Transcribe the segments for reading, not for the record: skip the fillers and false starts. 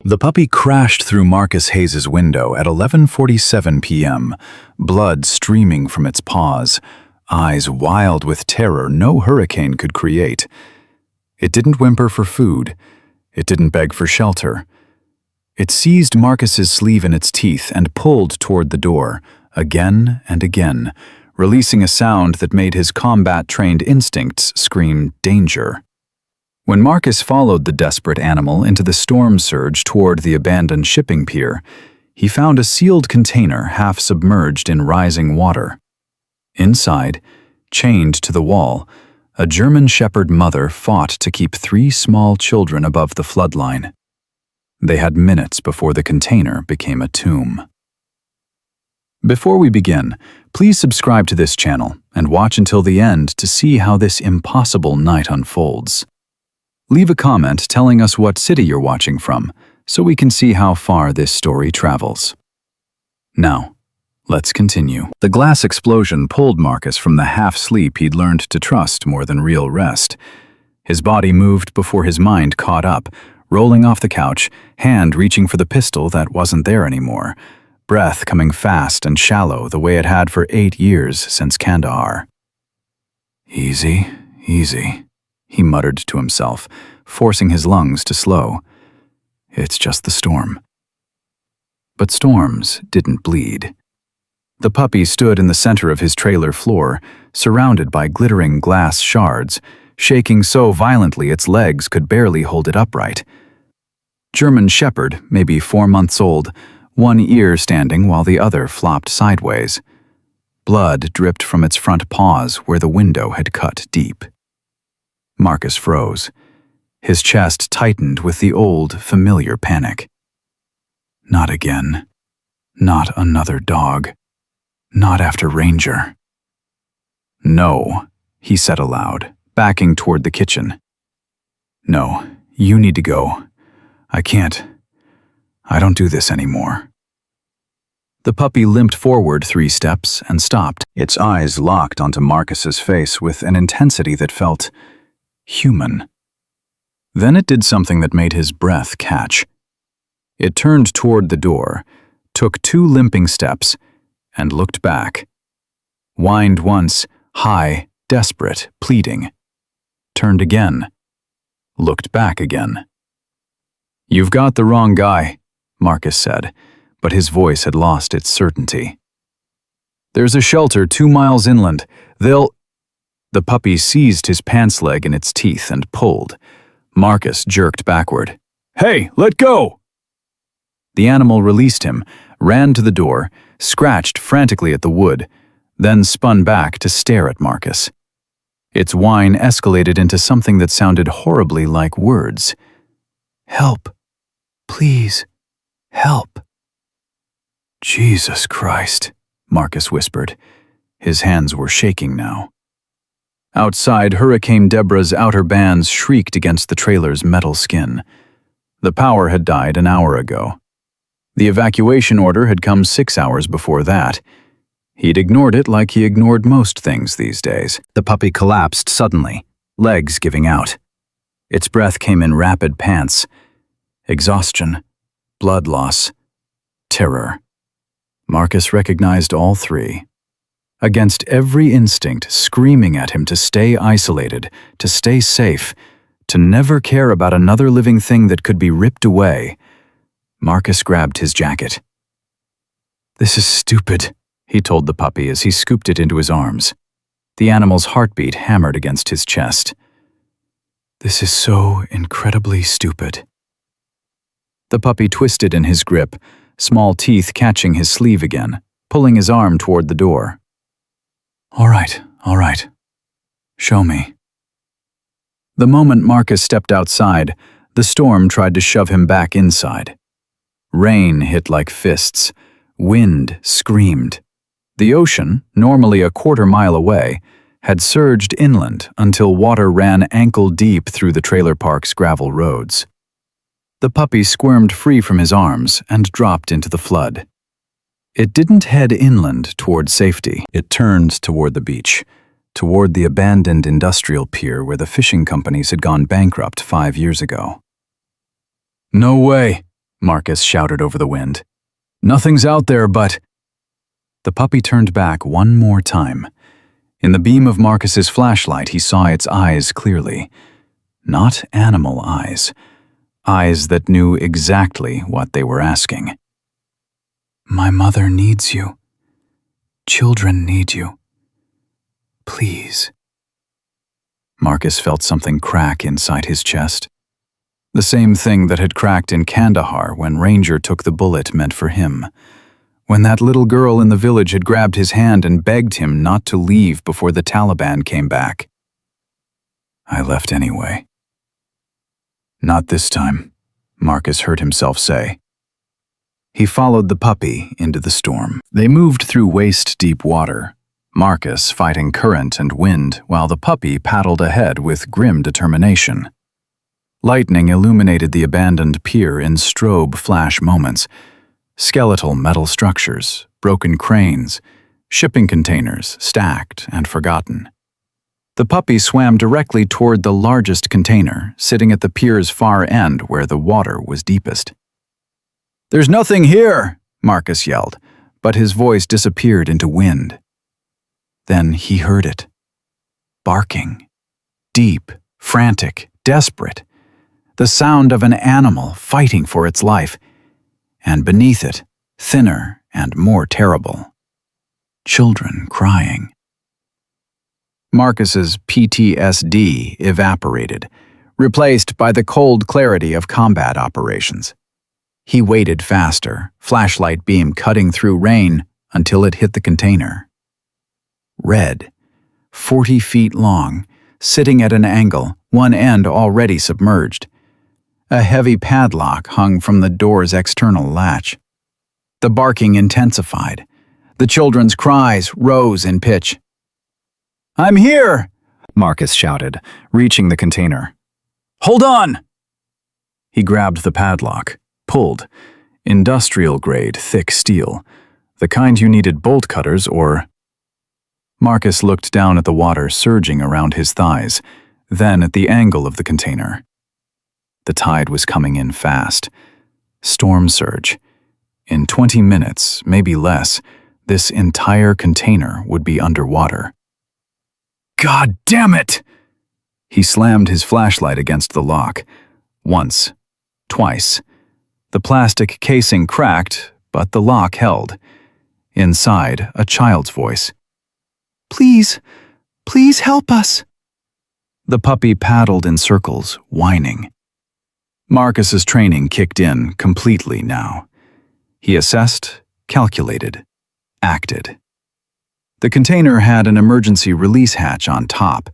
The puppy crashed through Marcus Hayes's window at 11:47 p.m., blood streaming from its paws, eyes wild with terror no hurricane could create. It didn't whimper for food. It didn't beg for shelter. It seized Marcus's sleeve in its teeth and pulled toward the door, again and again, releasing a sound that made his combat-trained instincts scream danger. When Marcus followed the desperate animal into the storm surge toward the abandoned shipping pier, he found a sealed container half submerged in rising water. Inside, chained to the wall, a German Shepherd mother fought to keep 3 small children above the floodline. They had minutes before the container became a tomb. Before we begin, please subscribe to this channel and watch until the end to see how this impossible night unfolds. Leave a comment telling us what city you're watching from, so we can see how far this story travels. Now, let's continue. The glass explosion pulled Marcus from the half-sleep he'd learned to trust more than real rest. His body moved before his mind caught up, rolling off the couch, hand reaching for the pistol that wasn't there anymore, breath coming fast and shallow the way it had for 8 years since Kandahar. "Easy, easy," he muttered to himself, forcing his lungs to slow. "It's just the storm." But storms didn't bleed. The puppy stood in the center of his trailer floor, surrounded by glittering glass shards, shaking so violently its legs could barely hold it upright. German Shepherd, maybe 4 months old, one ear standing while the other flopped sideways. Blood dripped from its front paws where the window had cut deep. Marcus froze. His chest tightened with the old, familiar panic. Not again. Not another dog. Not after Ranger. "No," he said aloud, backing toward the kitchen. "No, you need to go. I can't. I don't do this anymore." The puppy limped forward 3 steps and stopped, its eyes locked onto Marcus's face with an intensity that felt human. Then it did something that made his breath catch. It turned toward the door, took 2 limping steps, and looked back. Whined once, high, desperate, pleading. Turned again. Looked back again. "You've got the wrong guy," Marcus said, but his voice had lost its certainty. "There's a shelter 2 miles inland. They'll—" The puppy seized his pants leg in its teeth and pulled. Marcus jerked backward. "Hey, let go!" The animal released him, ran to the door, scratched frantically at the wood, then spun back to stare at Marcus. Its whine escalated into something that sounded horribly like words. "Help. Please. Help." "Jesus Christ," Marcus whispered. His hands were shaking now. Outside, Hurricane Deborah's outer bands shrieked against the trailer's metal skin. The power had died an hour ago. The evacuation order had come 6 hours before that. He'd ignored it like he ignored most things these days. The puppy collapsed suddenly, legs giving out. Its breath came in rapid pants. Exhaustion, blood loss, terror. Marcus recognized all 3. Against every instinct screaming at him to stay isolated, to stay safe, to never care about another living thing that could be ripped away, Marcus grabbed his jacket. "This is stupid," he told the puppy as he scooped it into his arms. The animal's heartbeat hammered against his chest. "This is so incredibly stupid." The puppy twisted in his grip, small teeth catching his sleeve again, pulling his arm toward the door. All right. Show me." The moment Marcus stepped outside, the storm tried to shove him back inside. Rain hit like fists. Wind screamed. The ocean, normally a quarter-mile away, had surged inland until water ran ankle-deep through the trailer park's gravel roads. The puppy squirmed free from his arms and dropped into the flood. It didn't head inland toward safety. It turned toward the beach, toward the abandoned industrial pier where the fishing companies had gone bankrupt 5 years ago. "No way," Marcus shouted over the wind. "Nothing's out there but—" The puppy turned back one more time. In the beam of Marcus's flashlight, he saw its eyes clearly. Not animal eyes. Eyes that knew exactly what they were asking. "My mother needs you. Children need you. Please." Marcus felt something crack inside his chest. The same thing that had cracked in Kandahar when Ranger took the bullet meant for him. When that little girl in the village had grabbed his hand and begged him not to leave before the Taliban came back. "I left anyway." "Not this time," Marcus heard himself say. He followed the puppy into the storm. They moved through waist-deep water, Marcus fighting current and wind while the puppy paddled ahead with grim determination. Lightning illuminated the abandoned pier in strobe flash moments. Skeletal metal structures, broken cranes, shipping containers stacked and forgotten. The puppy swam directly toward the largest container, sitting at the pier's far end where the water was deepest. "There's nothing here," Marcus yelled, but his voice disappeared into wind. Then he heard it. Barking. Deep, frantic, desperate. The sound of an animal fighting for its life. And beneath it, thinner and more terrible. Children crying. Marcus's PTSD evaporated, replaced by the cold clarity of combat operations. He waded faster, flashlight beam cutting through rain until it hit the container. Red, 40 feet long, sitting at an angle, one end already submerged. A heavy padlock hung from the door's external latch. The barking intensified. The children's cries rose in pitch. "I'm here!" Marcus shouted, reaching the container. "Hold on!" He grabbed the padlock, pulled. Industrial-grade, thick steel. The kind you needed bolt cutters or... Marcus looked down at the water surging around his thighs, then at the angle of the container. The tide was coming in fast. Storm surge. In 20 minutes, maybe less, this entire container would be underwater. "God damn it!" He slammed his flashlight against the lock. Once. Twice. The plastic casing cracked, but the lock held. Inside, a child's voice. "Please, please help us." The puppy paddled in circles, whining. Marcus's training kicked in completely now. He assessed, calculated, acted. The container had an emergency release hatch on top,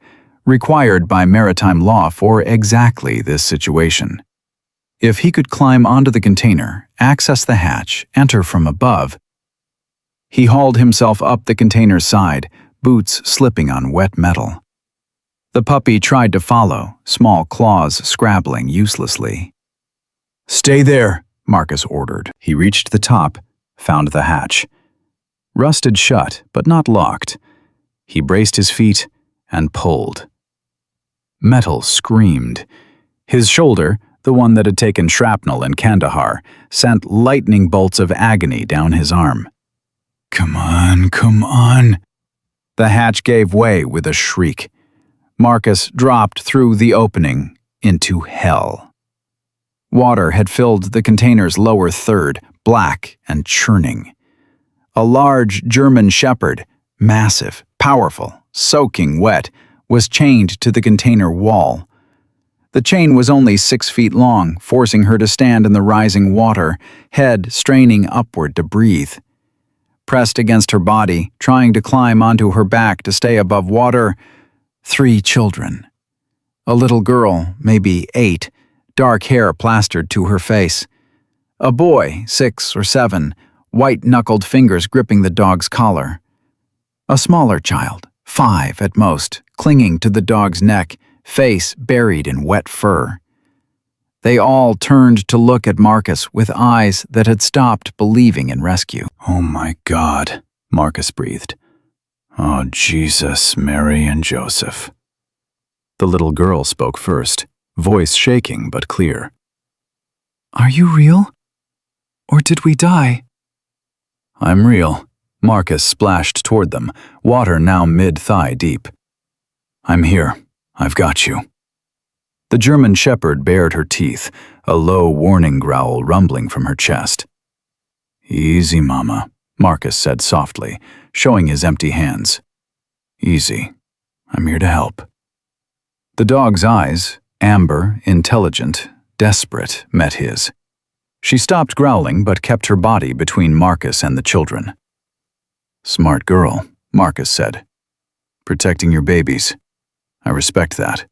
required by maritime law for exactly this situation. If he could climb onto the container, access the hatch, enter from above. He hauled himself up the container's side, boots slipping on wet metal. The puppy tried to follow, small claws scrabbling uselessly. "Stay there," Marcus ordered. He reached the top, found the hatch. Rusted shut, but not locked. He braced his feet and pulled. Metal screamed. His shoulder, the one that had taken shrapnel in Kandahar, sent lightning bolts of agony down his arm. "Come on, come on." The hatch gave way with a shriek. Marcus dropped through the opening into hell. Water had filled the container's lower third, black and churning. A large German shepherd, massive, powerful, soaking wet, was chained to the container wall. The chain was only 6 feet long, forcing her to stand in the rising water, head straining upward to breathe. Pressed against her body, trying to climb onto her back to stay above water, 3 children. A little girl, maybe 8, dark hair plastered to her face. A boy, 6 or 7, white-knuckled fingers gripping the dog's collar. A smaller child, 5 at most, clinging to the dog's neck, face buried in wet fur. They all turned to look at Marcus with eyes that had stopped believing in rescue. "Oh my God," Marcus breathed. "Oh Jesus, Mary and Joseph." The little girl spoke first, voice shaking but clear. "Are you real?" Or did we die? I'm real. Marcus splashed toward them, water now mid-thigh deep. I'm here. I've got you. The German shepherd bared her teeth, a low warning growl rumbling from her chest. Easy, Mama, Marcus said softly, showing his empty hands. Easy. I'm here to help. The dog's eyes, amber, intelligent, desperate, met his. She stopped growling but kept her body between Marcus and the children. Smart girl, Marcus said. Protecting your babies. I respect that,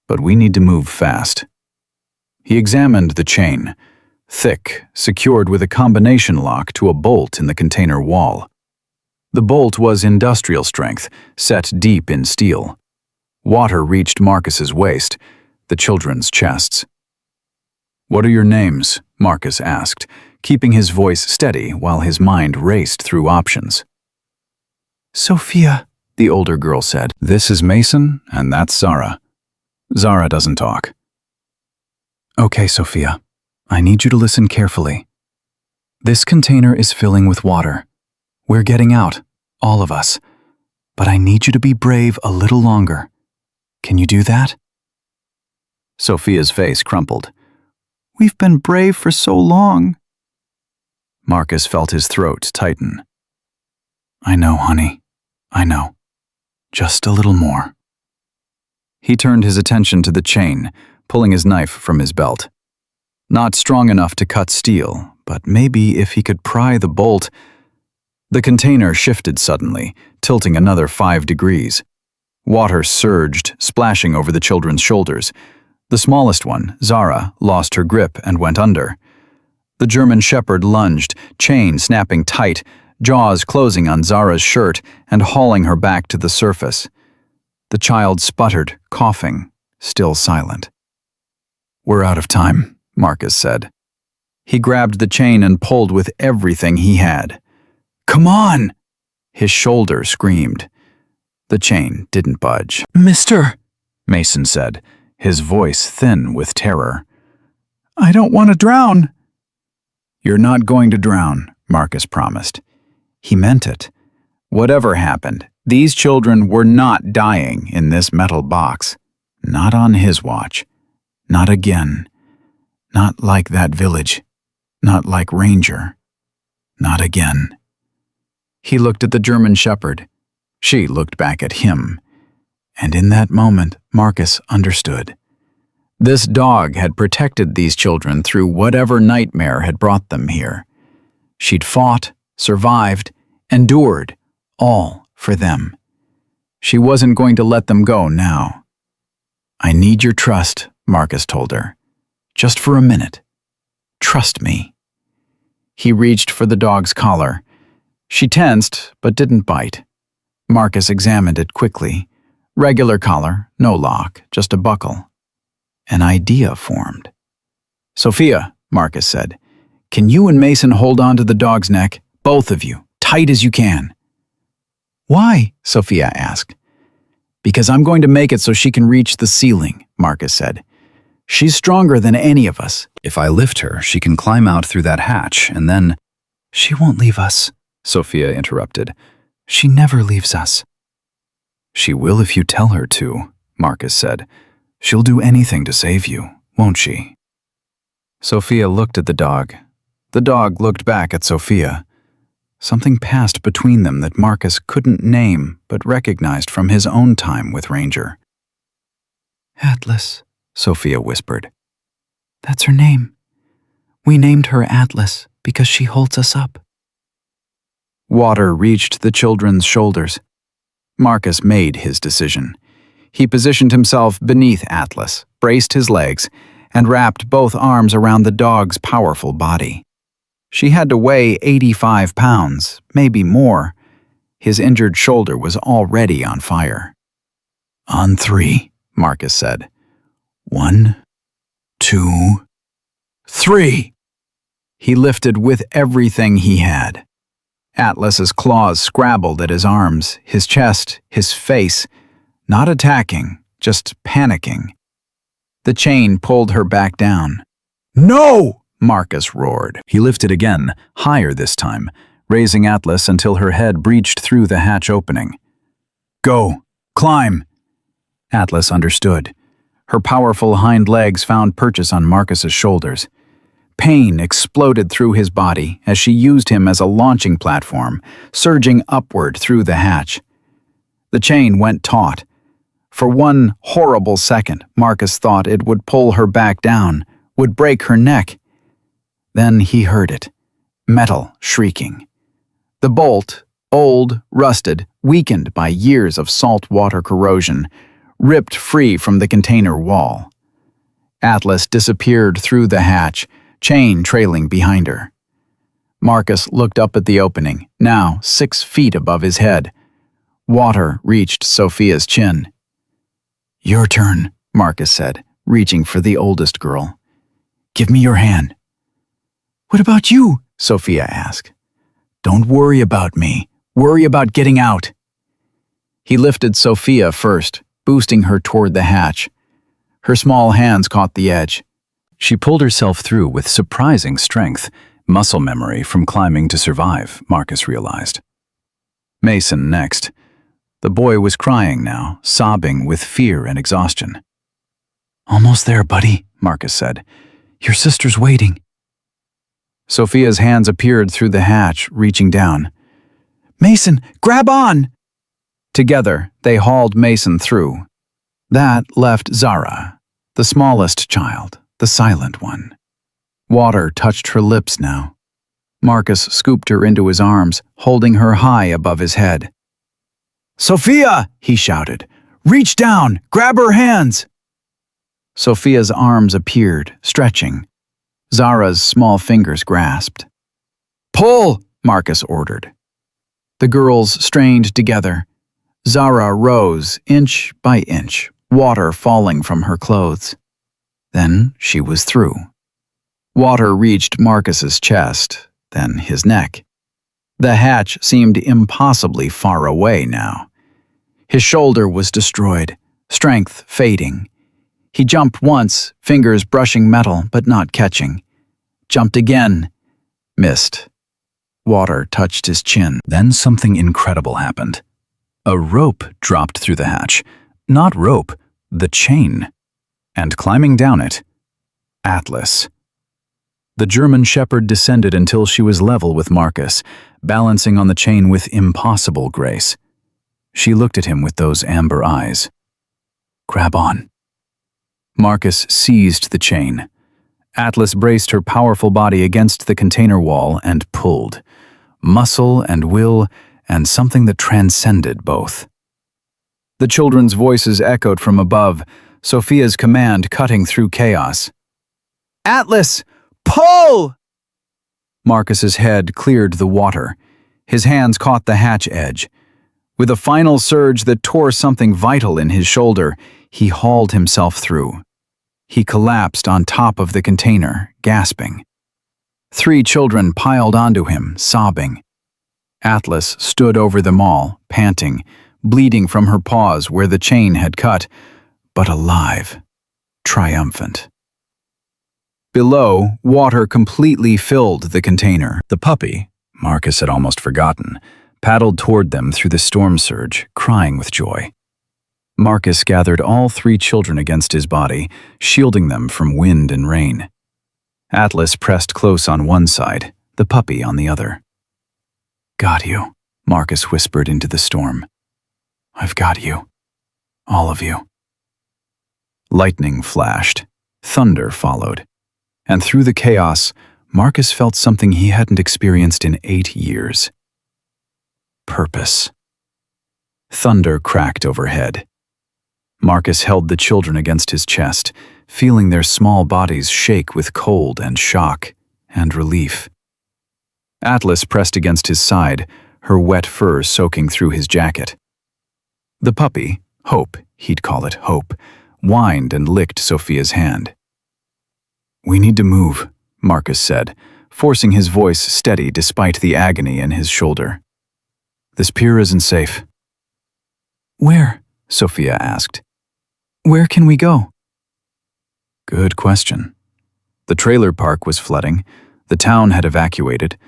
but we need to move fast. He examined the chain, thick, secured with a combination lock to a bolt in the container wall. The bolt was industrial strength, set deep in steel. Water reached Marcus's waist, the children's chests. What are your names? Marcus asked, keeping his voice steady while his mind raced through options. Sophia, the older girl said. This is Mason, and that's Zara. Zara doesn't talk. Okay, Sophia, I need you to listen carefully. This container is filling with water. We're getting out, all of us. But I need you to be brave a little longer. Can you do that? Sophia's face crumpled. We've been brave for so long. Marcus felt his throat tighten. I know, honey. I know. Just a little more. He turned his attention to the chain, pulling his knife from his belt. Not strong enough to cut steel, but maybe if he could pry the bolt. The container shifted suddenly, tilting another 5 degrees. Water surged, splashing over the children's shoulders. The smallest one, Zara, lost her grip and went under. The German shepherd lunged, chain snapping tight, jaws closing on Zara's shirt and hauling her back to the surface. The child sputtered, coughing, still silent. We're out of time, Marcus said. He grabbed the chain and pulled with everything he had. Come on! His shoulder screamed. The chain didn't budge. Mister, Mason said, his voice thin with terror. I don't want to drown. You're not going to drown, Marcus promised. He meant it. Whatever happened, these children were not dying in this metal box. Not on his watch. Not again. Not like that village. Not like Ranger. Not again. He looked at the German shepherd. She looked back at him. And in that moment, Marcus understood. This dog had protected these children through whatever nightmare had brought them here. She'd fought, survived, endured, all for them. She wasn't going to let them go now. I need your trust, Marcus told her. Just for a minute. Trust me. He reached for the dog's collar. She tensed, but didn't bite. Marcus examined it quickly. Regular collar, no lock, just a buckle. An idea formed. Sophia, Marcus said, can you and Mason hold on to the dog's neck? Both of you, tight as you can. Why? Sophia asked. Because I'm going to make it so she can reach the ceiling, Marcus said. She's stronger than any of us. If I lift her, she can climb out through that hatch, and then... She won't leave us, Sophia interrupted. She never leaves us. She will if you tell her to, Marcus said. She'll do anything to save you, won't she? Sophia looked at the dog. The dog looked back at Sophia. Something passed between them that Marcus couldn't name but recognized from his own time with Ranger. Atlas, Sophia whispered. That's her name. We named her Atlas because she holds us up. Water reached the children's shoulders. Marcus made his decision. He positioned himself beneath Atlas, braced his legs, and wrapped both arms around the dog's powerful body. She had to weigh 85 pounds, maybe more. His injured shoulder was already on fire. On 3, Marcus said. 1, 2, 3. He lifted with everything he had. Atlas's claws scrabbled at his arms, his chest, his face, not attacking, just panicking. The chain pulled her back down. No! Marcus roared. He lifted again, higher this time, raising Atlas until her head breached through the hatch opening. Go! Climb! Atlas understood. Her powerful hind legs found purchase on Marcus's shoulders. Pain exploded through his body as she used him as a launching platform, surging upward through the hatch. The chain went taut. For one horrible second, Marcus thought it would pull her back down, would break her neck. Then he heard it, metal shrieking. The bolt, old, rusted, weakened by years of salt water corrosion, ripped free from the container wall. Atlas disappeared through the hatch, chain trailing behind her. Marcus looked up at the opening, now 6 feet above his head. Water reached Sophia's chin. Your turn, Marcus said, reaching for the oldest girl. Give me your hand. What about you? Sophia asked. Don't worry about me. Worry about getting out. He lifted Sophia first, boosting her toward the hatch. Her small hands caught the edge. She pulled herself through with surprising strength, muscle memory from climbing to survive, Marcus realized. Mason next. The boy was crying now, sobbing with fear and exhaustion. Almost there, buddy, Marcus said. Your sister's waiting. Sophia's hands appeared through the hatch, reaching down. Mason, grab on! Together, they hauled Mason through. That left Zara, the smallest child, the silent one. Water touched her lips now. Marcus scooped her into his arms, holding her high above his head. Sophia, he shouted. Reach down, grab her hands. Sophia's arms appeared, stretching. Zara's small fingers grasped. Pull, Marcus ordered. The girls strained together. Zara rose, inch by inch, water falling from her clothes. Then she was through. Water reached Marcus's chest, then his neck. The hatch seemed impossibly far away now. His shoulder was destroyed, strength fading. He jumped once, fingers brushing metal but not catching. Jumped again. Missed. Water touched his chin. Then something incredible happened. A rope dropped through the hatch. Not rope, the chain. And climbing down it, Atlas. The German shepherd descended until she was level with Marcus, balancing on the chain with impossible grace. She looked at him with those amber eyes. Grab on. Marcus seized the chain. Atlas braced her powerful body against the container wall and pulled. Muscle and will, and something that transcended both. The children's voices echoed from above, Sophia's command cutting through chaos. Atlas, pull! Marcus's head cleared the water. His hands caught the hatch edge. With a final surge that tore something vital in his shoulder, he hauled himself through. He collapsed on top of the container, gasping. 3 children piled onto him, sobbing. Atlas stood over them all, panting, bleeding from her paws where the chain had cut, but alive, triumphant. Below, water completely filled the container. The puppy, Marcus had almost forgotten, paddled toward them through the storm surge, crying with joy. Marcus gathered all 3 children against his body, shielding them from wind and rain. Atlas pressed close on one side, the puppy on the other. Got you, Marcus whispered into the storm. I've got you. All of you. Lightning flashed. Thunder followed. And through the chaos, Marcus felt something he hadn't experienced in 8 years. Purpose. Thunder cracked overhead. Marcus held the children against his chest, feeling their small bodies shake with cold and shock and relief. Atlas pressed against his side, her wet fur soaking through his jacket. The puppy, Hope, he'd call it Hope, whined and licked Sophia's hand. We need to move, Marcus said, forcing his voice steady despite the agony in his shoulder. This pier isn't safe. Where? Sophia asked. Where can we go? Good question. The trailer park was flooding. The town had evacuated.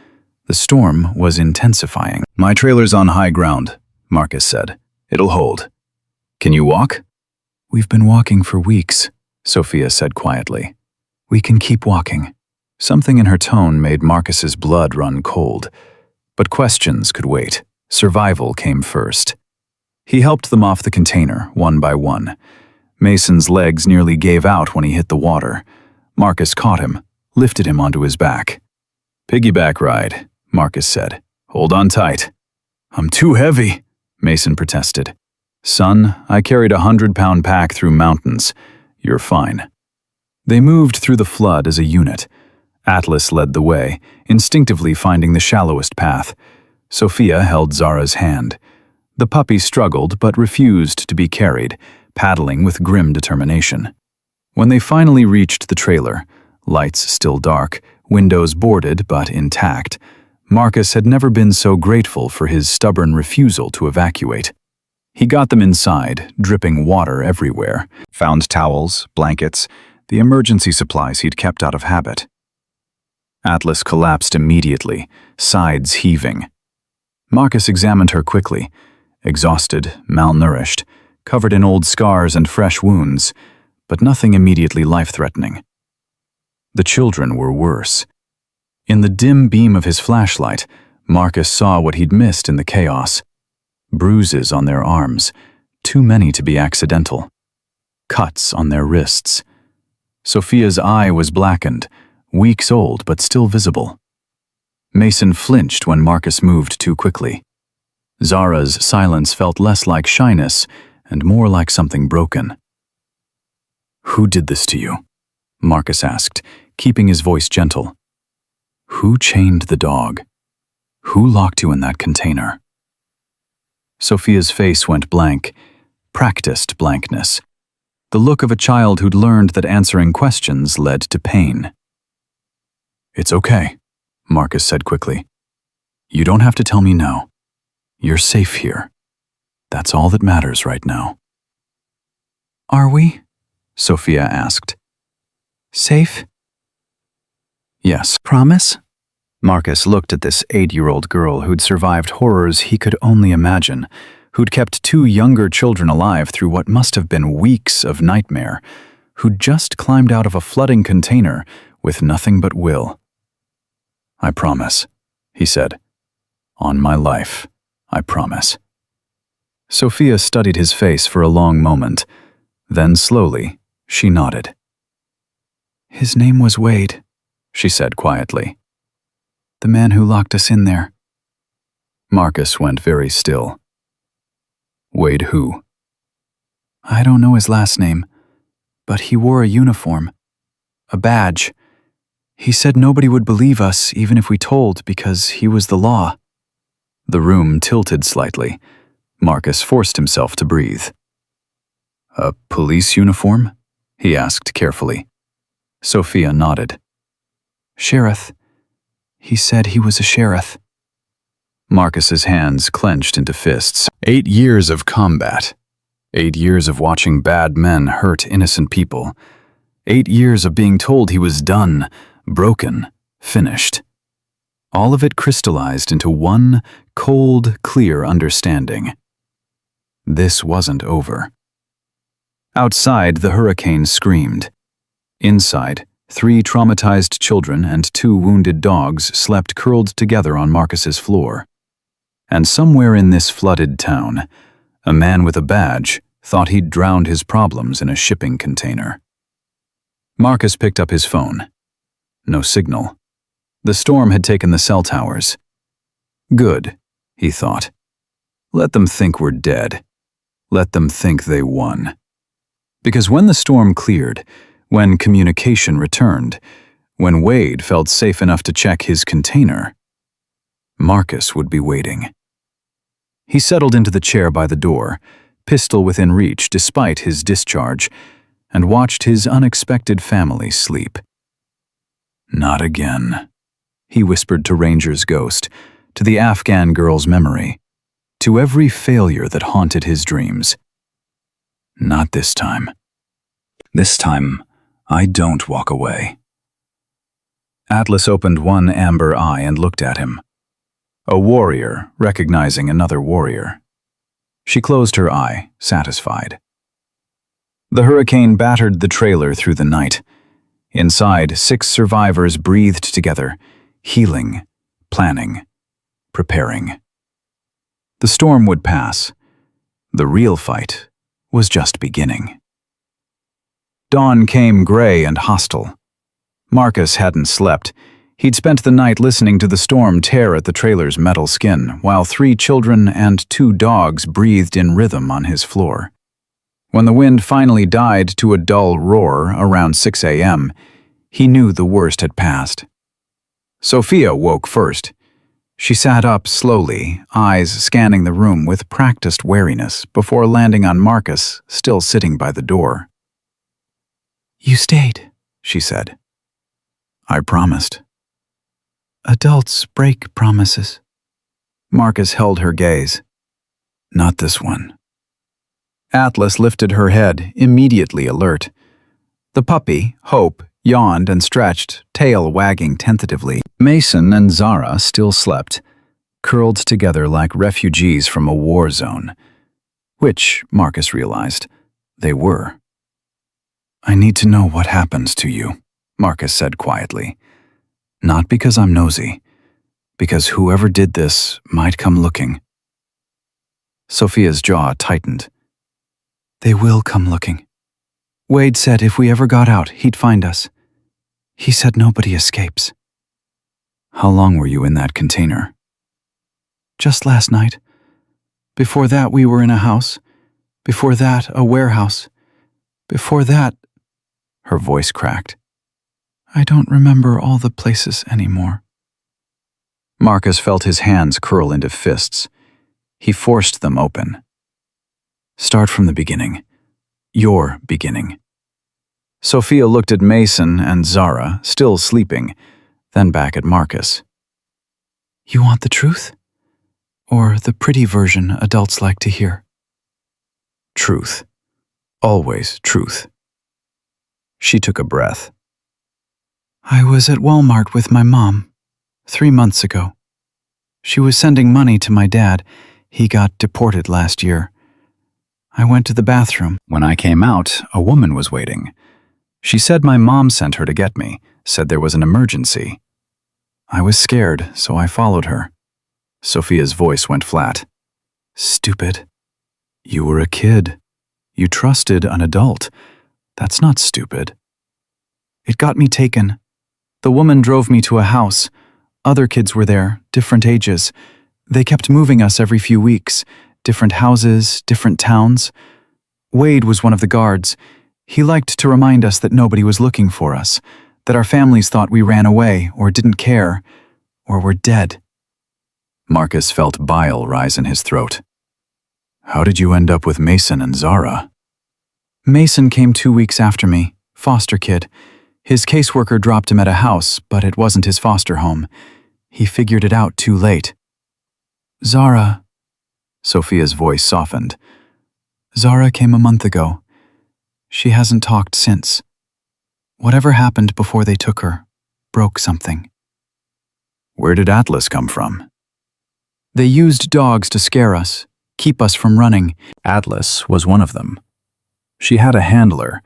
The storm was intensifying. "My trailer's on high ground," Marcus said. "It'll hold. Can you walk?" "We've been walking for weeks," Sophia said quietly. "We can keep walking." Something in her tone made Marcus's blood run cold. But questions could wait. Survival came first. He helped them off the container, one by one. Mason's legs nearly gave out when he hit the water. Marcus caught him, lifted him onto his back. "Piggyback ride," Marcus said. "Hold on tight." "I'm too heavy," Mason protested. "Son, I carried a 100-pound pack through mountains. You're fine." They moved through the flood as a unit. Atlas led the way, instinctively finding the shallowest path. Sophia held Zara's hand. The puppy struggled but refused to be carried, paddling with grim determination. When they finally reached the trailer, lights still dark, windows boarded but intact, Marcus had never been so grateful for his stubborn refusal to evacuate. He got them inside, dripping water everywhere, found towels, blankets, the emergency supplies he'd kept out of habit. Atlas collapsed immediately, sides heaving. Marcus examined her quickly, exhausted, malnourished, covered in old scars and fresh wounds, but nothing immediately life-threatening. The children were worse. In the dim beam of his flashlight, Marcus saw what he'd missed in the chaos. Bruises on their arms, too many to be accidental. Cuts on their wrists. Sophia's eye was blackened, weeks old but still visible. Mason flinched when Marcus moved too quickly. Zara's silence felt less like shyness and more like something broken. "Who did this to you?" Marcus asked, keeping his voice gentle. "Who chained the dog? Who locked you in that container?" Sophia's face went blank, practiced blankness. The look of a child who'd learned that answering questions led to pain. "It's okay," Marcus said quickly. "You don't have to tell me now. You're safe here. That's all that matters right now." "Are we?" Sophia asked. "Safe?" "Yes." "Promise?" Marcus looked at this 8-year-old girl who'd survived horrors he could only imagine, who'd kept 2 younger children alive through what must have been weeks of nightmare, who'd just climbed out of a flooding container with nothing but will. "I promise," he said. "On my life, I promise." Sophia studied his face for a long moment. Then slowly, she nodded. "His name was Wade," she said quietly. "The man who locked us in there." Marcus went very still. "Wade who?" "I don't know his last name, but he wore a uniform, a badge. He said nobody would believe us even if we told because he was the law." The room tilted slightly. Marcus forced himself to breathe. "A police uniform?" he asked carefully. Sophia nodded. "Sheriff. He said he was a sheriff." Marcus's hands clenched into fists. 8 years of combat. 8 years of watching bad men hurt innocent people. 8 years of being told he was done, broken, finished. All of it crystallized into one cold, clear understanding. This wasn't over. Outside, the hurricane screamed. Inside, 3 traumatized children and 2 wounded dogs slept curled together on Marcus's floor. And somewhere in this flooded town, a man with a badge thought he'd drowned his problems in a shipping container. Marcus picked up his phone. No signal. The storm had taken the cell towers. Good, he thought. Let them think we're dead. Let them think they won. Because when the storm cleared, when communication returned, when Wade felt safe enough to check his container, Marcus would be waiting. He settled into the chair by the door, pistol within reach despite his discharge, and watched his unexpected family sleep. Not again, he whispered to Ranger's ghost, to the Afghan girl's memory, to every failure that haunted his dreams. Not this time. This time, I don't walk away. Atlas opened one amber eye and looked at him. A warrior, recognizing another warrior. She closed her eye, satisfied. The hurricane battered the trailer through the night. Inside, 6 survivors breathed together, healing, planning, preparing. The storm would pass. The real fight was just beginning. Dawn came gray and hostile. Marcus hadn't slept. He'd spent the night listening to the storm tear at the trailer's metal skin, while 3 children and 2 dogs breathed in rhythm on his floor. When the wind finally died to a dull roar around 6 a.m., he knew the worst had passed. Sophia woke first. She sat up slowly, eyes scanning the room with practiced wariness before landing on Marcus, still sitting by the door. "You stayed," she said. "I promised." "Adults break promises." Marcus held her gaze. "Not this one." Atlas lifted her head, immediately alert. The puppy, Hope, yawned and stretched, tail wagging tentatively. Mason and Zara still slept, curled together like refugees from a war zone. Which, Marcus realized, they were. "I need to know what happens to you," Marcus said quietly. "Not because I'm nosy, because whoever did this might come looking." Sophia's jaw tightened. "They will come looking. Wade said if we ever got out, he'd find us. He said nobody escapes." "How long were you in that container?" "Just last night. Before that, we were in a house. Before that, a warehouse. Before that—" Her voice cracked. "I don't remember all the places anymore." Marcus felt his hands curl into fists. He forced them open. "Start from the beginning. Your beginning." Sophia looked at Mason and Zara, still sleeping, then back at Marcus. "You want the truth? Or the pretty version adults like to hear?" "Truth. Always truth." She took a breath. "I was at Walmart with my mom 3 months ago. She was sending money to my dad. He got deported last year. I went to the bathroom. When I came out, a woman was waiting. She said my mom sent her to get me, said there was an emergency. I was scared, so I followed her." Sophia's voice went flat. "Stupid. You were a kid. You trusted an adult. That's not stupid." "It got me taken. The woman drove me to a house. Other kids were there, different ages. They kept moving us every few weeks. Different houses, different towns. Wade was one of the guards. He liked to remind us that nobody was looking for us, that our families thought we ran away or didn't care, or were dead." Marcus felt bile rise in his throat. "How did you end up with Mason and Zara?" "Mason came 2 weeks after me, foster kid. His caseworker dropped him at a house, but it wasn't his foster home. He figured it out too late. Zara," Sophia's voice softened. "Zara came a month ago. She hasn't talked since. Whatever happened before they took her broke something." "Where did Atlas come from?" "They used dogs to scare us, keep us from running." Atlas was one of them. She had a handler,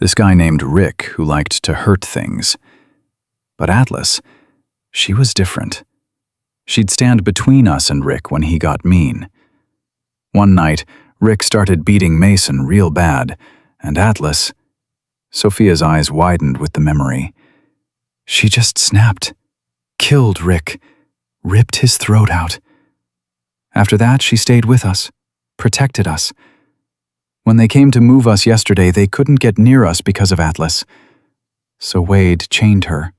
this guy named Rick, who liked to hurt things. But Atlas, she was different. She'd stand between us and Rick when he got mean. One night, Rick started beating Mason real bad, and Atlas— Sophia's eyes widened with the memory. She just snapped, killed Rick, ripped his throat out. After that, she stayed with us, protected us. When they came to move us yesterday, they couldn't get near us because of Atlas. So Wade chained her,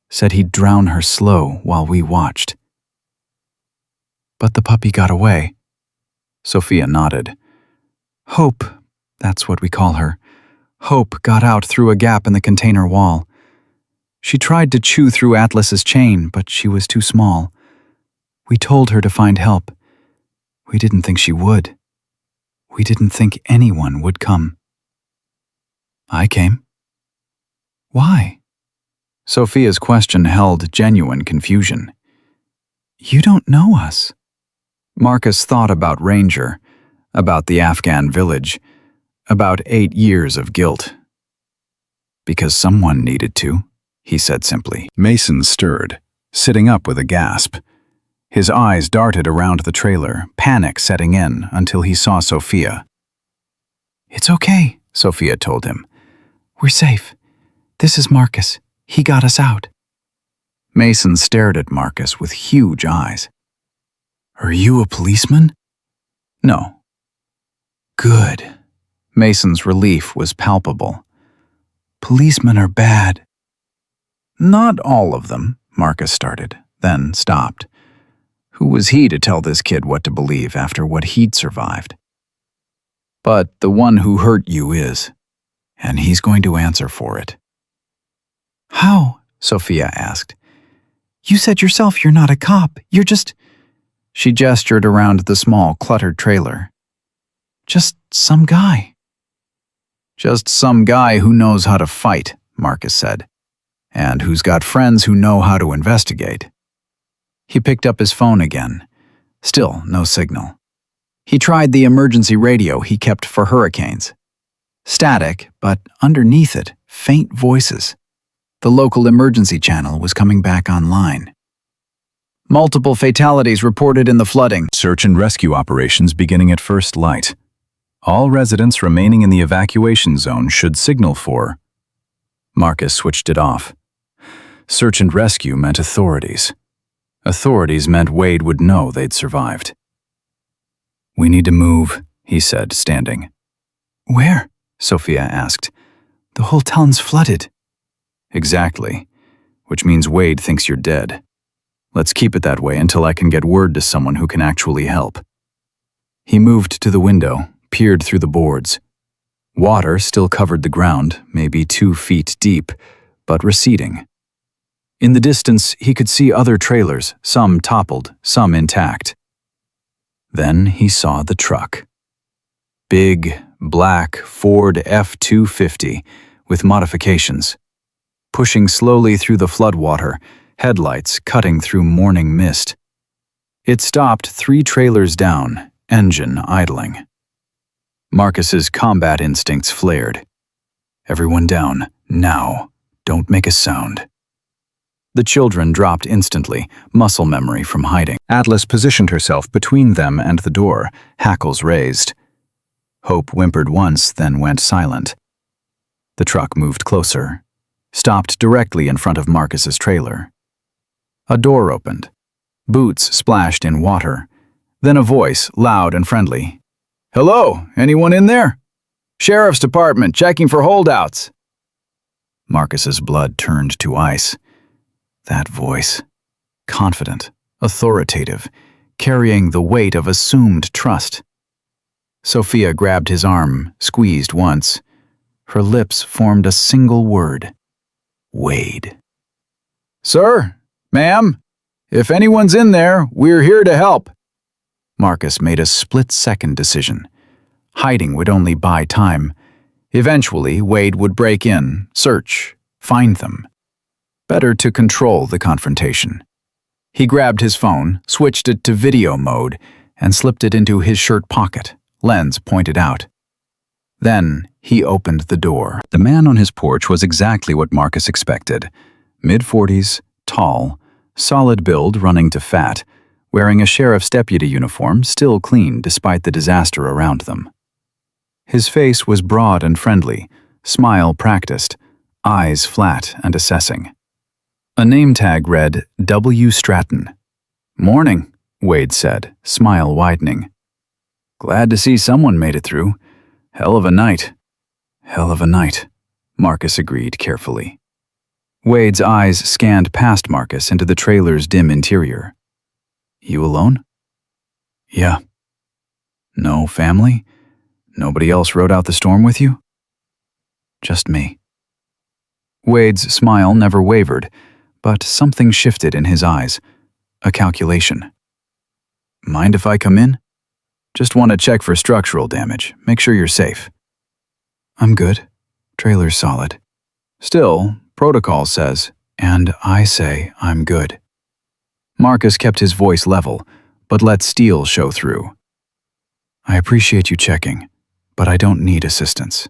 said he'd drown her slow while we watched. But the puppy got away. Sophia nodded. Hope, that's what we call her. Hope got out through a gap in the container wall. She tried to chew through Atlas's chain, but she was too small. We told her to find help. We didn't think she would. We didn't think anyone would come. I came. Why? Sophia's question held genuine confusion. You don't know us. Marcus thought about Ranger, about the Afghan village, about 8 years of guilt. Because someone needed to, he said simply. Mason stirred, sitting up with a gasp. His eyes darted around the trailer, panic setting in until he saw Sophia. It's okay, Sophia told him. We're safe. This is Marcus. He got us out. Mason stared at Marcus with huge eyes. Are you a policeman? No. Good. Mason's relief was palpable. Policemen are bad. Not all of them, Marcus started, then stopped. Who was he to tell this kid what to believe after what he'd survived? But the one who hurt you is, and he's going to answer for it. How? Sophia asked. You said yourself you're not a cop. You're just... She gestured around the small, cluttered trailer. Just some guy. Just some guy who knows how to fight, Marcus said, and who's got friends who know how to investigate. He picked up his phone again. Still no signal. He tried the emergency radio he kept for hurricanes. Static, but underneath it, faint voices. The local emergency channel was coming back online. Multiple fatalities reported in the flooding. Search and rescue operations beginning at first light. All residents remaining in the evacuation zone should signal for. Marcus switched it off. Search and rescue meant authorities. Authorities meant Wade would know they'd survived. We need to move, he said, standing. Where? Sophia asked. The whole town's flooded. Exactly, which means Wade thinks you're dead. Let's keep it that way until I can get word to someone who can actually help. He moved to the window, peered through the boards. Water still covered the ground, maybe 2 feet deep, but receding. In the distance, he could see other trailers, some toppled, some intact. Then he saw the truck. Big, black Ford F-250 with modifications. Pushing slowly through the floodwater, headlights cutting through morning mist. It stopped 3 trailers down, engine idling. Marcus's combat instincts flared. Everyone down, now. Don't make a sound. The children dropped instantly, muscle memory from hiding. Atlas positioned herself between them and the door, hackles raised. Hope whimpered once, then went silent. The truck moved closer, stopped directly in front of Marcus's trailer. A door opened. Boots splashed in water. Then a voice, loud and friendly. Hello, anyone in there? Sheriff's Department, checking for holdouts. Marcus's blood turned to ice. That voice, confident, authoritative, carrying the weight of assumed trust. Sophia grabbed his arm, squeezed once. Her lips formed a single word. Wade. Sir, ma'am, if anyone's in there, we're here to help. Marcus made a split-second decision. Hiding would only buy time. Eventually, Wade would break in, search, find them. Better to control the confrontation. He grabbed his phone, switched it to video mode, and slipped it into his shirt pocket, lens pointed out. Then he opened the door. The man on his porch was exactly what Marcus expected. Mid-40s, tall, solid build running to fat, wearing a sheriff's deputy uniform, still clean despite the disaster around them. His face was broad and friendly, smile practiced, eyes flat and assessing. A name tag read W. Stratton. Morning, Wade said, smile widening. Glad to see someone made it through. Hell of a night. Hell of a night, Marcus agreed carefully. Wade's eyes scanned past Marcus into the trailer's dim interior. You alone? Yeah. No family? Nobody else rode out the storm with you? Just me. Wade's smile never wavered, but something shifted in his eyes. A calculation. Mind if I come in? Just want to check for structural damage. Make sure you're safe. I'm good. Trailer's solid. Still, protocol says And I say I'm good. Marcus kept his voice level, but let steel show through. I appreciate you checking, but I don't need assistance.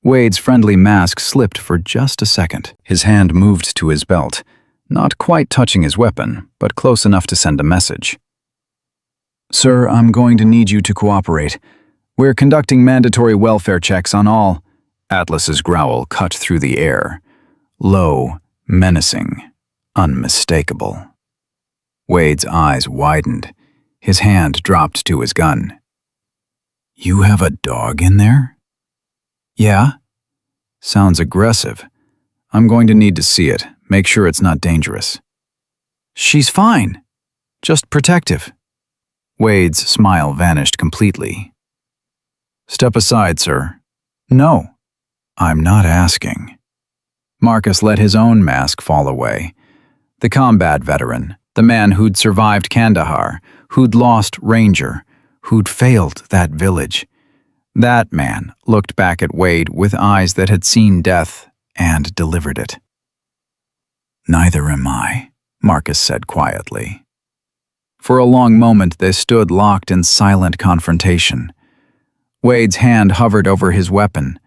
Wade's friendly mask slipped for just a second. His hand moved to his belt, not quite touching his weapon, but close enough to send a message. Sir, I'm going to need you to cooperate. We're conducting mandatory welfare checks on all. Atlas's growl cut through the air. Low, menacing, unmistakable. Wade's eyes widened. His hand dropped to his gun. You have a dog in there? Yeah. Sounds aggressive. I'm going to need to see it. Make sure it's not dangerous. She's fine. Just protective. Wade's smile vanished completely. Step aside, sir. No. I'm not asking. Marcus let his own mask fall away. The combat veteran, the man who'd survived Kandahar, who'd lost Ranger, who'd failed that village. That man looked back at Wade with eyes that had seen death and delivered it. Neither am I, Marcus said quietly. For a long moment they stood locked in silent confrontation. Wade's hand hovered over his weapon.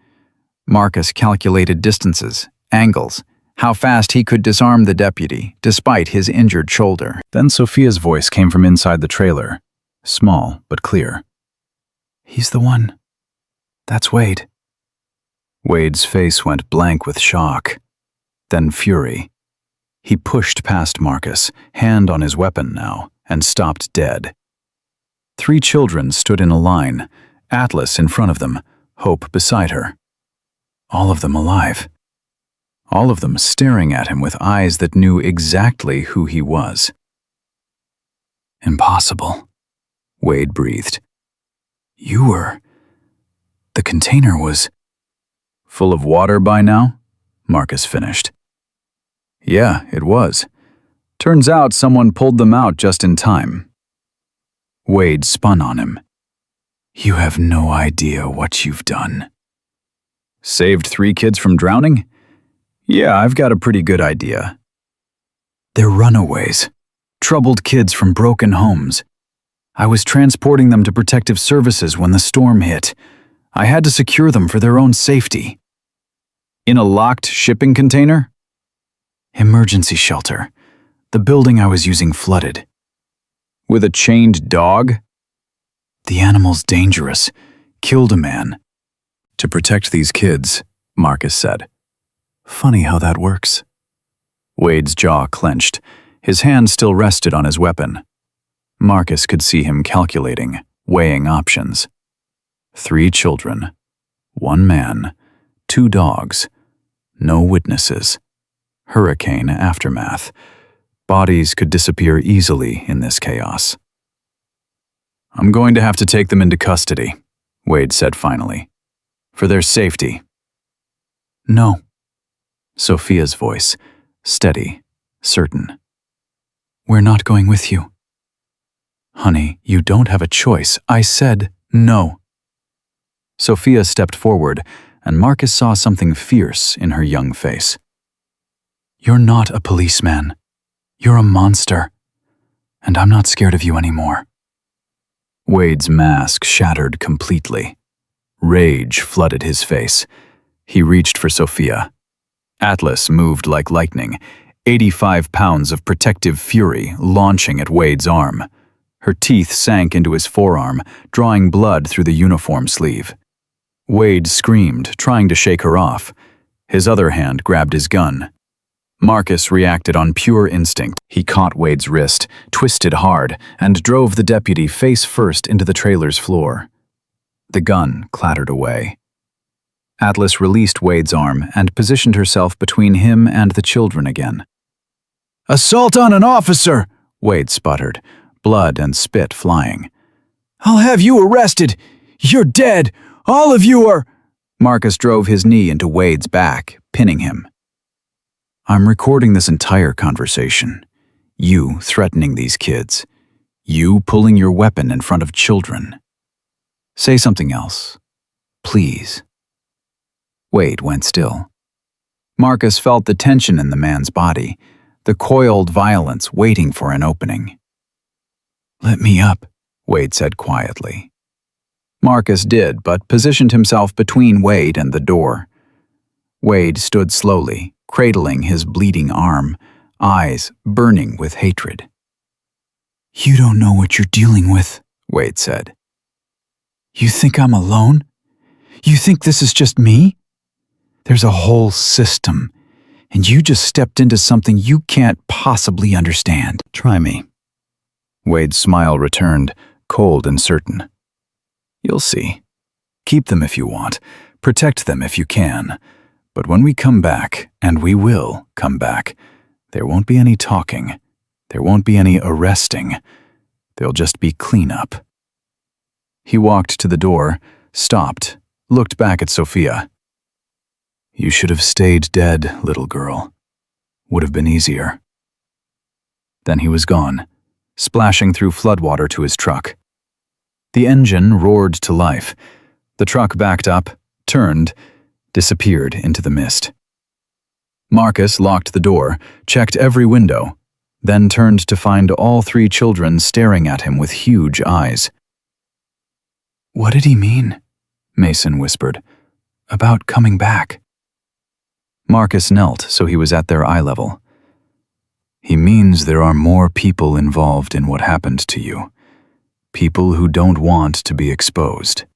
Marcus calculated distances, angles, how fast he could disarm the deputy, despite his injured shoulder. Then Sophia's voice came from inside the trailer, small but clear. He's the one. That's Wade. Wade's face went blank with shock, then fury. He pushed past Marcus, hand on his weapon now, and stopped dead. 3 children stood in a line, Atlas in front of them, Hope beside her. All of them alive. All of them staring at him with eyes that knew exactly who he was. Impossible, Wade breathed. You were... The container was... Full of water by now? Marcus finished. Yeah, it was. Turns out someone pulled them out just in time. Wade spun on him. You have no idea what you've done. Saved 3 kids from drowning? Yeah, I've got a pretty good idea. They're runaways. Troubled kids from broken homes. I was transporting them to protective services when the storm hit. I had to secure them for their own safety. In a locked shipping container? Emergency shelter. The building I was using flooded. With a chained dog? The animal's dangerous. Killed a man. To protect these kids, Marcus said. Funny how that works. Wade's jaw clenched. His hand still rested on his weapon. Marcus could see him calculating, weighing options. 3 children. 1 man. 2 dogs. No witnesses. Hurricane aftermath. Bodies could disappear easily in this chaos. I'm going to have to take them into custody, Wade said finally. For their safety. No. Sophia's voice, steady, certain. We're not going with you. Honey, you don't have a choice. I said no. Sophia stepped forward, and Marcus saw something fierce in her young face. You're not a policeman. You're a monster. And I'm not scared of you anymore. Wade's mask shattered completely. Rage flooded his face. He reached for Sophia. Atlas moved like lightning, 85 pounds of protective fury launching at Wade's arm. Her teeth sank into his forearm, drawing blood through the uniform sleeve. Wade screamed, trying to shake her off. His other hand grabbed his gun. Marcus reacted on pure instinct. He caught Wade's wrist, twisted hard, and drove the deputy face first into the trailer's floor. The gun clattered away. Atlas released Wade's arm and positioned herself between him and the children again. "Assault on an officer!" Wade sputtered, blood and spit flying. "I'll have you arrested! You're dead! All of you are—" Marcus drove his knee into Wade's back, pinning him. I'm recording this entire conversation. You threatening these kids. You pulling your weapon in front of children. Say something else. Please. Wade went still. Marcus felt the tension in the man's body, the coiled violence waiting for an opening. "Let me up," Wade said quietly. Marcus did, but positioned himself between Wade and the door. Wade stood slowly, cradling his bleeding arm, eyes burning with hatred. "You don't know what you're dealing with," Wade said. "You think I'm alone? You think this is just me? There's a whole system, and you just stepped into something you can't possibly understand. Try me." Wade's smile returned, cold and certain. "You'll see. Keep them if you want. Protect them if you can. But when we come back, and we will come back, there won't be any talking. There won't be any arresting. There'll just be cleanup." He walked to the door, stopped, looked back at Sophia. "You should have stayed dead, little girl. Would have been easier." Then he was gone, splashing through floodwater to his truck. The engine roared to life. The truck backed up, turned, disappeared into the mist. Marcus locked the door, checked every window, then turned to find all three children staring at him with huge eyes. "What did he mean?" Mason whispered. "About coming back?" Marcus knelt so he was at their eye level. "He means there are more people involved in what happened to you. People who don't want to be exposed.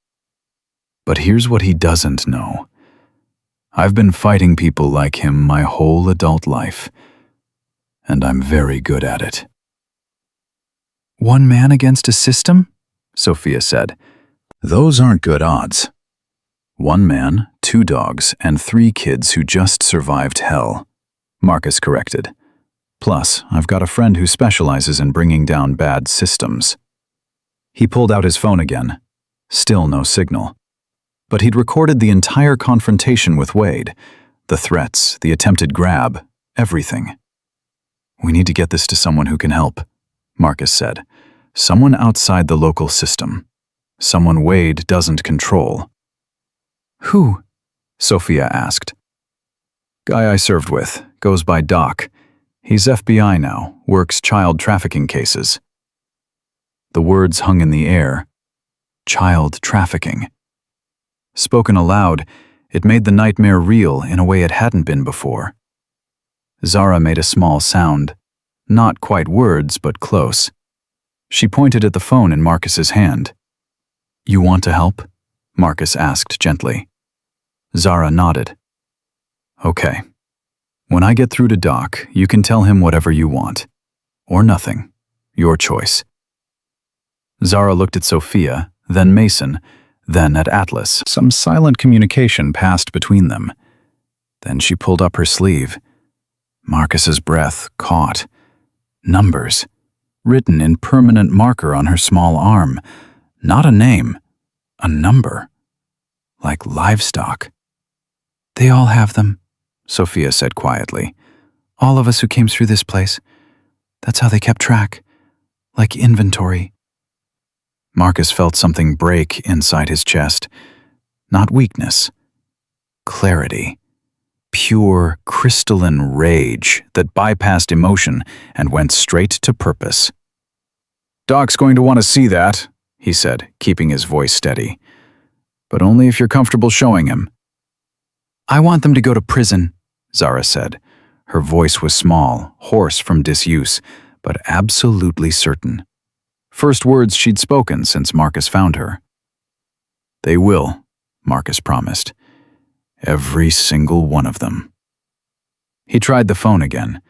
But here's what he doesn't know. I've been fighting people like him my whole adult life, and I'm very good at it." "One man against a system?" Sophia said. "Those aren't good odds. One man, 2 dogs, and 3 kids who just survived hell," Marcus corrected. "Plus, I've got a friend who specializes in bringing down bad systems." He pulled out his phone again. Still no signal. But he'd recorded the entire confrontation with Wade. The threats, the attempted grab, everything. "We need to get this to someone who can help," Marcus said. "Someone outside the local system. Someone Wade doesn't control." "Who?" Sophia asked. "Guy I served with, goes by Doc. He's FBI now, works child trafficking cases." The words hung in the air. Child trafficking. Spoken aloud, it made the nightmare real in a way it hadn't been before. Zara made a small sound. Not quite words, but close. She pointed at the phone in Marcus's hand. "You want to help?" Marcus asked gently. Zara nodded. "Okay. When I get through to Doc, you can tell him whatever you want. Or nothing. Your choice." Zara looked at Sophia, then Mason, then at Atlas. Some silent communication passed between them. Then she pulled up her sleeve. Marcus's breath caught. Numbers, written in permanent marker on her small arm. Not a name, a number. Like livestock. "They all have them," Sophia said quietly. "All of us who came through this place. That's how they kept track. Like inventory." Marcus felt something break inside his chest. Not weakness. Clarity. Pure, crystalline rage that bypassed emotion and went straight to purpose. "Doc's going to want to see that," he said, keeping his voice steady. "But only if you're comfortable showing him." "I want them to go to prison," Zara said. Her voice was small, hoarse from disuse, but absolutely certain. First words she'd spoken since Marcus found her. "They will," Marcus promised. "Every single one of them." He tried the phone again.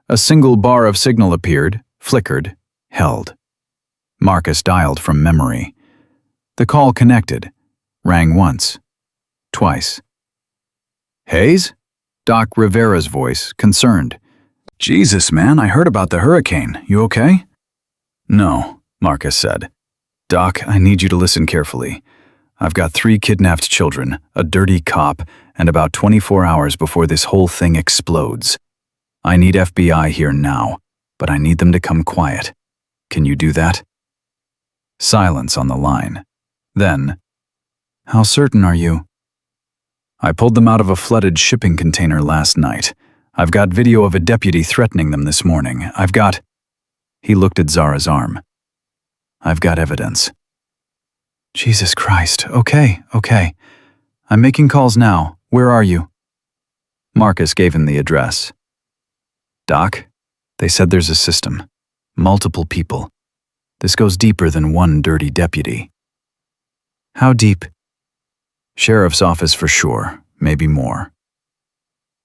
A single bar of signal appeared, flickered, held. Marcus dialed from memory. The call connected, rang once, twice. "Hayes?" Doc Rivera's voice, concerned. "Jesus, man, I heard about the hurricane. You okay?" "No," Marcus said. "Doc, I need you to listen carefully. I've got 3 kidnapped children, a dirty cop, and about 24 hours before this whole thing explodes. I need FBI here now, but I need them to come quiet. Can you do that?" Silence on the line. Then, "How certain are you?" I pulled them out of a flooded shipping container last night. I've got video of a deputy threatening them this morning. He looked at Zara's arm. I've got evidence. Jesus Christ. Okay. I'm making calls now. Where are you? Marcus gave him the address. Doc, they said there's a system. Multiple people. This goes deeper than one dirty deputy. How deep? Sheriff's office for sure, maybe more.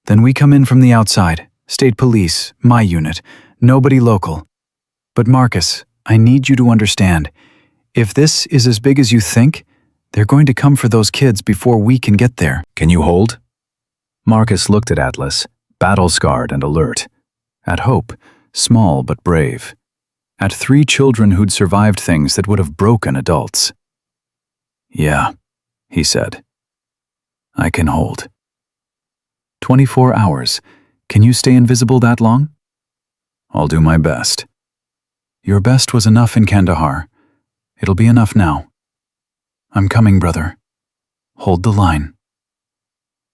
Then we come in from the outside. State police, my unit, nobody local. But Marcus, I need you to understand. If this is as big as you think, they're going to come for those kids before we can get there. Can you hold? Marcus looked at Atlas, battle-scarred and alert. At Hope, small but brave. At 3 children who'd survived things that would have broken adults. Yeah, he said. I can hold. 24 hours. Can you stay invisible that long? I'll do my best. Your best was enough in Kandahar. It'll be enough now. I'm coming, brother. Hold the line.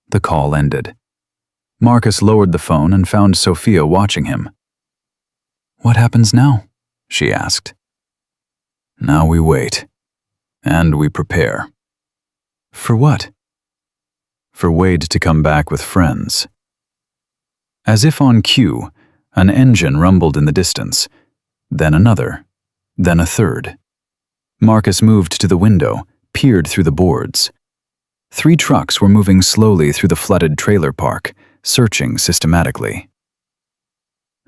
The call ended. Marcus lowered the phone and found Sophia watching him. What happens now? She asked. Now we wait. And we prepare. For what? For Wade to come back with friends. As if on cue, an engine rumbled in the distance. Then another. Then a third. Marcus moved to the window, peered through the boards. 3 trucks were moving slowly through the flooded trailer park, searching systematically.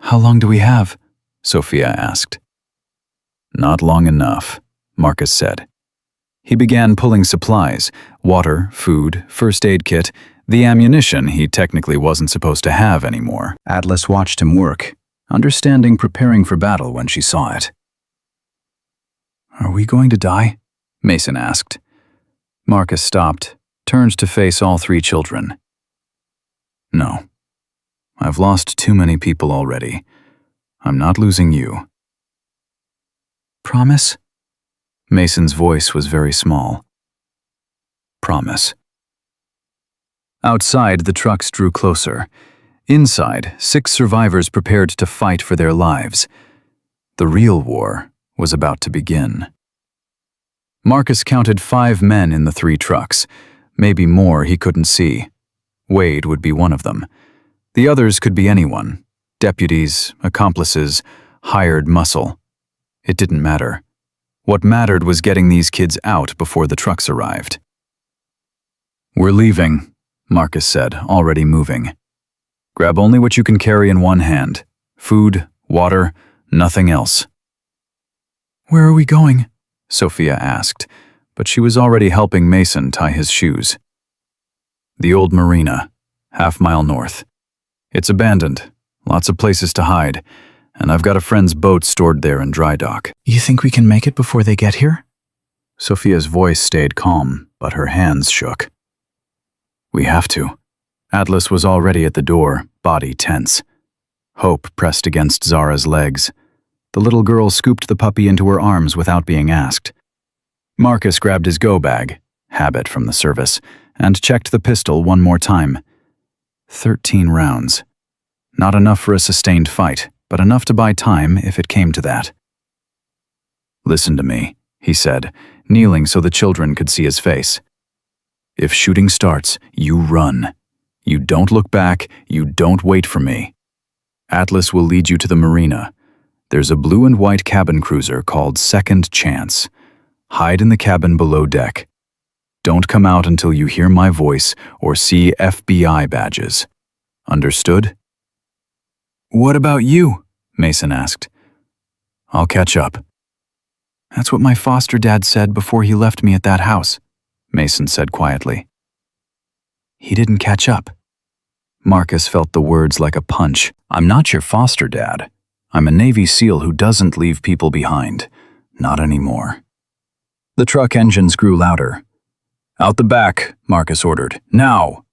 How long do we have? Sophia asked. Not long enough, Marcus said. He began pulling supplies, water, food, first aid kit, the ammunition he technically wasn't supposed to have anymore. Atlas watched him work, understanding preparing for battle when she saw it. Are we going to die? Mason asked. Marcus stopped, turned to face all 3 children. No. I've lost too many people already. I'm not losing you. Promise? Mason's voice was very small. Promise. Outside, the trucks drew closer. Inside, 6 survivors prepared to fight for their lives. The real war was about to begin. Marcus counted 5 men in the 3 trucks. Maybe more he couldn't see. Wade would be one of them. The others could be anyone. Deputies, accomplices, hired muscle. It didn't matter. What mattered was getting these kids out before the trucks arrived. We're leaving, Marcus said, already moving. Grab only what you can carry in one hand. Food, water, nothing else. Where are we going? Sophia asked, but she was already helping Mason tie his shoes. The old marina, half-mile north. It's abandoned, lots of places to hide, and I've got a friend's boat stored there in dry dock. You think we can make it before they get here? Sophia's voice stayed calm, but her hands shook. We have to. Atlas was already at the door, body tense. Hope pressed against Zara's legs. The little girl scooped the puppy into her arms without being asked. Marcus grabbed his go bag, habit from the service, and checked the pistol one more time. 13 rounds. Not enough for a sustained fight, but enough to buy time if it came to that. Listen to me, he said, kneeling so the children could see his face. If shooting starts, you run. You don't look back, you don't wait for me. Atlas will lead you to the marina. There's a blue and white cabin cruiser called Second Chance. Hide in the cabin below deck. Don't come out until you hear my voice or see FBI badges. Understood? What about you? Mason asked. I'll catch up. That's what my foster dad said before he left me at that house, Mason said quietly. He didn't catch up. Marcus felt the words like a punch. I'm not your foster dad. I'm a Navy SEAL who doesn't leave people behind. Not anymore. The truck engines grew louder. Out the back, Marcus ordered. Now!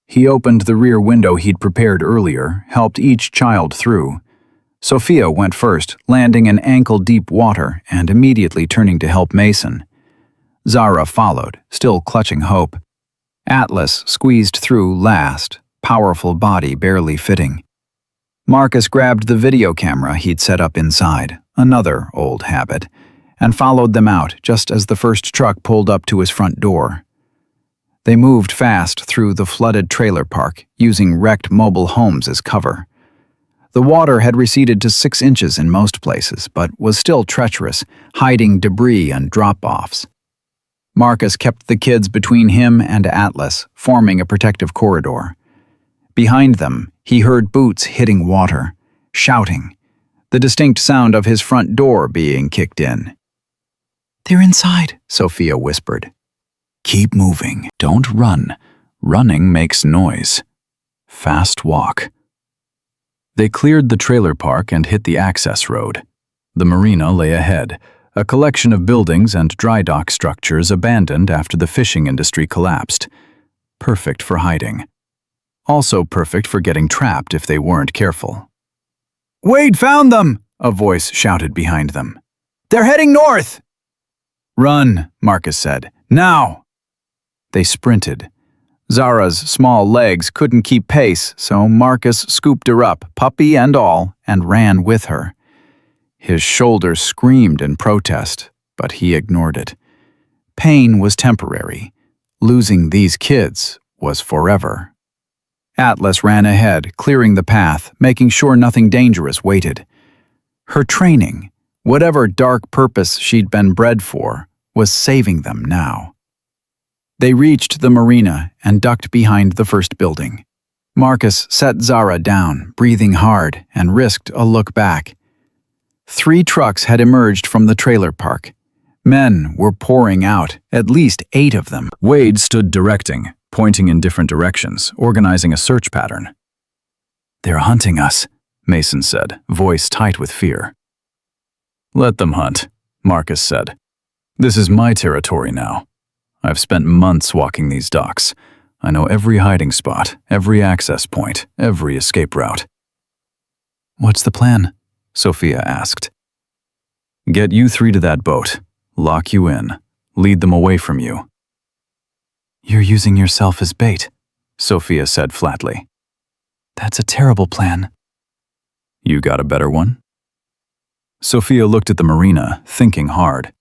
He opened the rear window he'd prepared earlier, helped each child through. Sophia went first, landing in ankle-deep water and immediately turning to help Mason. Zara followed, still clutching Hope. Atlas squeezed through last, powerful body barely fitting. Marcus grabbed the video camera he'd set up inside, another old habit, and followed them out just as the first truck pulled up to his front door. They moved fast through the flooded trailer park, using wrecked mobile homes as cover. The water had receded to 6 inches in most places, but was still treacherous, hiding debris and drop-offs. Marcus kept the kids between him and Atlas, forming a protective corridor. Behind them, he heard boots hitting water, shouting, the distinct sound of his front door being kicked in. "They're inside," Sophia whispered. Keep moving. Don't run. Running makes noise. Fast walk. They cleared the trailer park and hit the access road. The marina lay ahead, a collection of buildings and dry dock structures abandoned after the fishing industry collapsed. Perfect for hiding. Also perfect for getting trapped if they weren't careful. "Wade found them!" a voice shouted behind them. "They're heading north!" "Run," Marcus said. "Now!" They sprinted. Zara's small legs couldn't keep pace, so Marcus scooped her up, puppy and all, and ran with her. His shoulder screamed in protest, but he ignored it. Pain was temporary. Losing these kids was forever. Atlas ran ahead, clearing the path, making sure nothing dangerous waited. Her training, whatever dark purpose she'd been bred for, was saving them now. They reached the marina and ducked behind the first building. Marcus set Zara down, breathing hard, and risked a look back. 3 trucks had emerged from the trailer park. Men were pouring out, at least 8 of them. Wade stood directing, pointing in different directions, organizing a search pattern. "They're hunting us," Mason said, voice tight with fear. "Let them hunt," Marcus said. "This is my territory now. I've spent months walking these docks. I know every hiding spot, every access point, every escape route." "What's the plan?" Sophia asked. "Get you 3 to that boat, lock you in, lead them away from you." "You're using yourself as bait," Sophia said flatly. "That's a terrible plan." "You got a better one?" Sophia looked at the marina, thinking hard.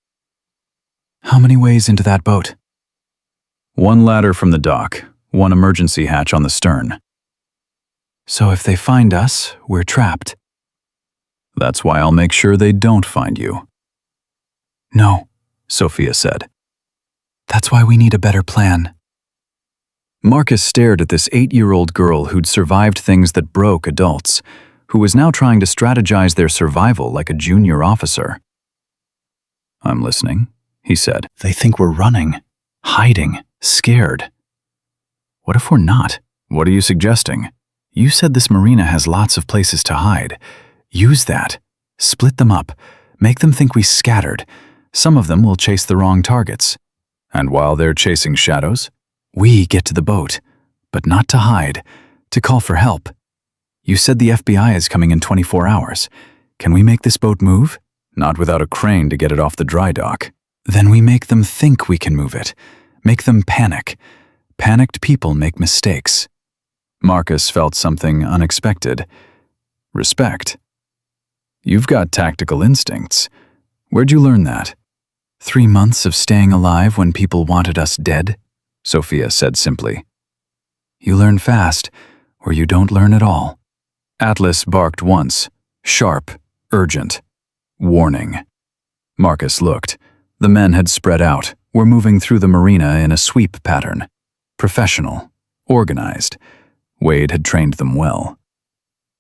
"How many ways into that boat?" 1 ladder from the dock, 1 emergency hatch on the stern. "So if they find us, we're trapped." "That's why I'll make sure they don't find you." "No," Sophia said. "That's why we need a better plan." Marcus stared at this 8-year-old girl who'd survived things that broke adults, who was now trying to strategize their survival like a junior officer. "I'm listening," he said. "They think we're running, hiding, scared. What if we're not? What are you suggesting? You said this marina has lots of places to hide. Use that. Split them up. Make them think we scattered. Some of them will chase the wrong targets. And while they're chasing shadows? We get to the boat, but not to hide, to call for help. You said the FBI is coming in 24 hours. Can we make this boat move?" "Not without a crane to get it off the dry dock." "Then we make them think we can move it. Make them panic. Panicked people make mistakes." Marcus felt something unexpected. Respect. "You've got tactical instincts. Where'd you learn that?" 3 months of staying alive when people wanted us dead," Sophia said simply. "You learn fast, or you don't learn at all." Atlas barked once, sharp, urgent. Warning. Marcus looked. The men had spread out, were moving through the marina in a sweep pattern. Professional, organized. Wade had trained them well.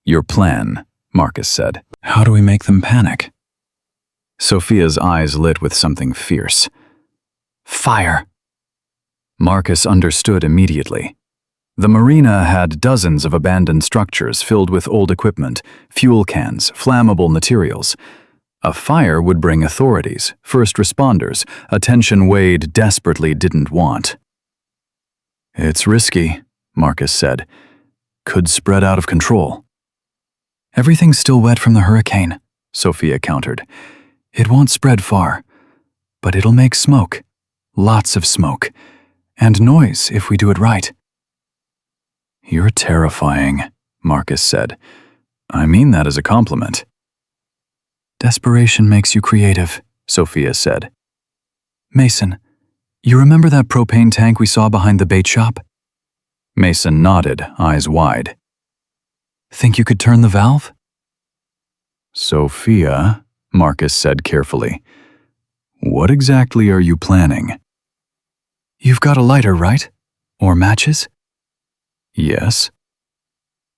"Your plan," Marcus said. "How do we make them panic?" Sophia's eyes lit with something fierce. "Fire!" Marcus understood immediately. The marina had dozens of abandoned structures filled with old equipment, fuel cans, flammable materials. A fire would bring authorities, first responders, attention Wade desperately didn't want. "It's risky," Marcus said. "Could spread out of control." "Everything's still wet from the hurricane," Sophia countered. "It won't spread far, but it'll make smoke. Lots of smoke. And noise if we do it right. You're terrifying, Marcus said. I mean that as a compliment. Desperation makes you creative, Sophia said. Mason, you remember that propane tank we saw behind the bait shop? Mason nodded, eyes wide. Think you could turn the valve? Sophia, Marcus said carefully, what exactly are you planning? You've got a lighter, right? Or matches? Yes.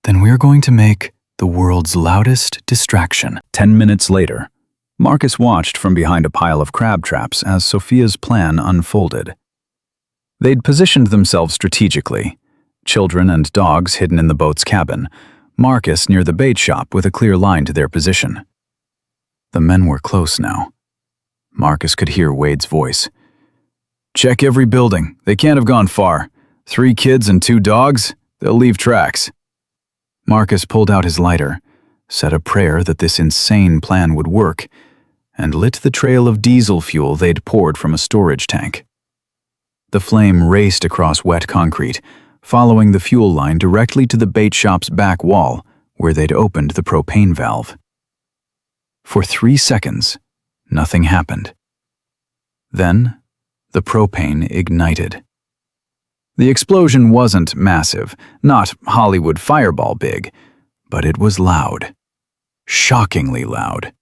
Then we're going to make the world's loudest distraction. 10 minutes later, Marcus watched from behind a pile of crab traps as Sophia's plan unfolded. They'd positioned themselves strategically, children and dogs hidden in the boat's cabin, Marcus near the bait shop with a clear line to their position. The men were close now. Marcus could hear Wade's voice. Check every building. They can't have gone far. 3 kids and 2 dogs, they'll leave tracks. Marcus pulled out his lighter, said a prayer that this insane plan would work, and lit the trail of diesel fuel they'd poured from a storage tank. The flame raced across wet concrete, following the fuel line directly to the bait shop's back wall, where they'd opened the propane valve. For 3 seconds, nothing happened. Then, the propane ignited. The explosion wasn't massive, not Hollywood Fireball big, but it was loud. Shockingly loud.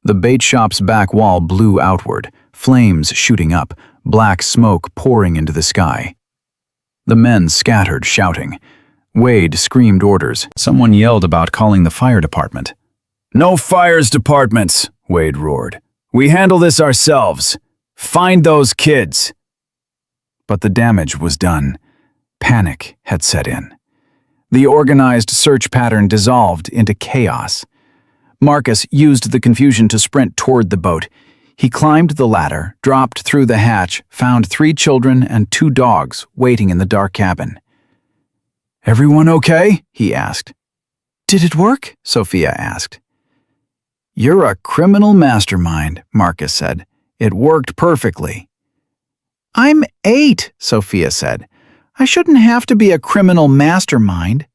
The bait shop's back wall blew outward, flames shooting up, black smoke pouring into the sky. The men scattered, shouting. Wade screamed orders. Someone yelled about calling the fire department. No fires departments, Wade roared. We handle this ourselves. Find those kids. But the damage was done. Panic had set in. The organized search pattern dissolved into chaos. Marcus used the confusion to sprint toward the boat. He climbed the ladder, dropped through the hatch, found 3 children and 2 dogs waiting in the dark cabin. Everyone okay? He asked. Did it work? Sophia asked. You're a criminal mastermind, Marcus said. It worked perfectly. I'm 8, Sophia said. I shouldn't have to be a criminal mastermind.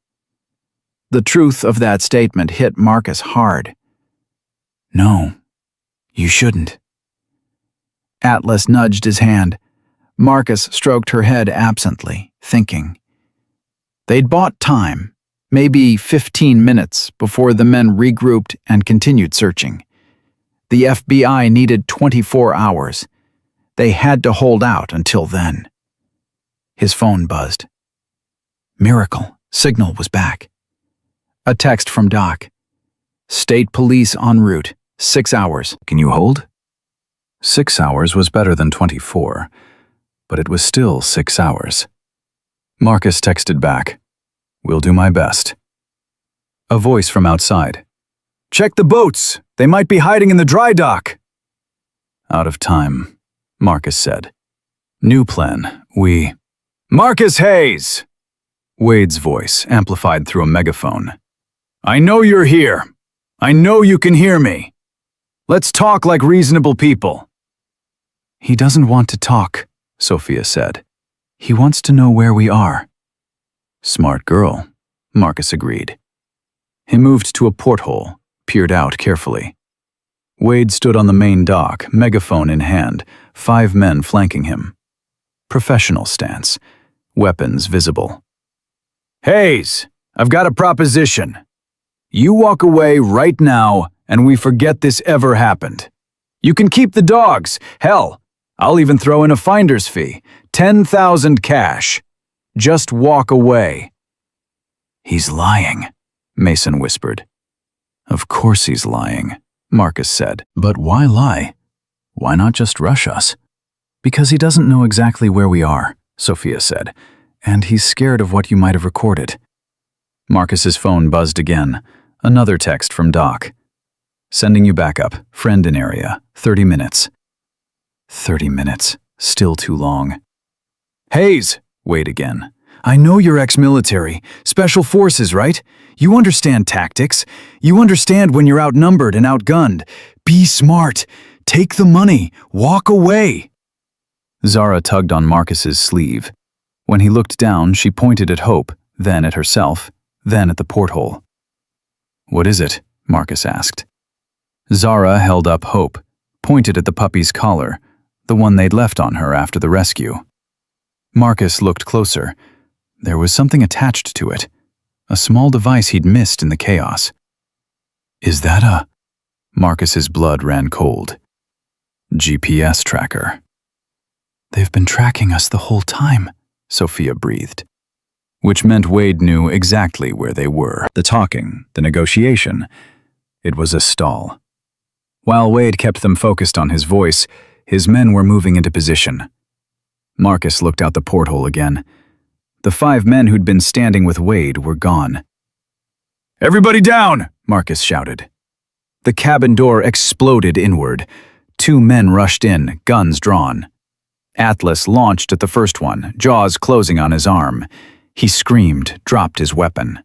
The truth of that statement hit Marcus hard. No, you shouldn't. Atlas nudged his hand. Marcus stroked her head absently, thinking. They'd bought time, maybe 15 minutes before the men regrouped and continued searching. The FBI needed 24 hours. They had to hold out until then. His phone buzzed. Miracle, signal was back. A text from Doc. State police en route, 6 hours. Can you hold? 6 hours was better than 24, but it was still 6 hours. Marcus texted back. We'll do my best. A voice from outside. Check the boats. They might be hiding in the dry dock. Out of time, Marcus said. New plan, we... Marcus Hayes! Wade's voice, amplified through a megaphone. I know you're here. I know you can hear me. Let's talk like reasonable people. He doesn't want to talk, Sophia said. He wants to know where we are. Smart girl, Marcus agreed. He moved to a porthole, peered out carefully. Wade stood on the main dock, megaphone in hand, 5 men flanking him. Professional stance, weapons visible. Hayes, I've got a proposition. You walk away right now and we forget this ever happened. You can keep the dogs. Hell, I'll even throw in a finder's fee, 10,000 cash. Just walk away. He's lying, Mason whispered. Of course he's lying, Marcus said. But why lie? Why not just rush us? Because he doesn't know exactly where we are, Sophia said, and he's scared of what you might have recorded. Marcus's phone buzzed again. Another text from Doc. Sending you backup. Friend in area. 30 minutes. 30 minutes. Still too long. Hayes! Wait again. I know you're ex-military. Special forces, right? You understand tactics. You understand when you're outnumbered and outgunned. Be smart. Take the money. Walk away. Zara tugged on Marcus's sleeve. When he looked down, she pointed at Hope, then at herself, then at the porthole. "What is it?" Marcus asked. Zara held up Hope, pointed at the puppy's collar, the one they'd left on her after the rescue. Marcus looked closer. There was something attached to it, a small device he'd missed in the chaos. "Is that a—" Marcus's blood ran cold. "GPS tracker." "They've been tracking us the whole time," Sophia breathed. Which meant Wade knew exactly where they were. The talking, the negotiation. It was a stall. While Wade kept them focused on his voice, his men were moving into position. Marcus looked out the porthole again. The 5 men who'd been standing with Wade were gone. "Everybody down!" Marcus shouted. The cabin door exploded inward. 2 men rushed in, guns drawn. Atlas launched at the first one, jaws closing on his arm. He screamed, dropped his weapon.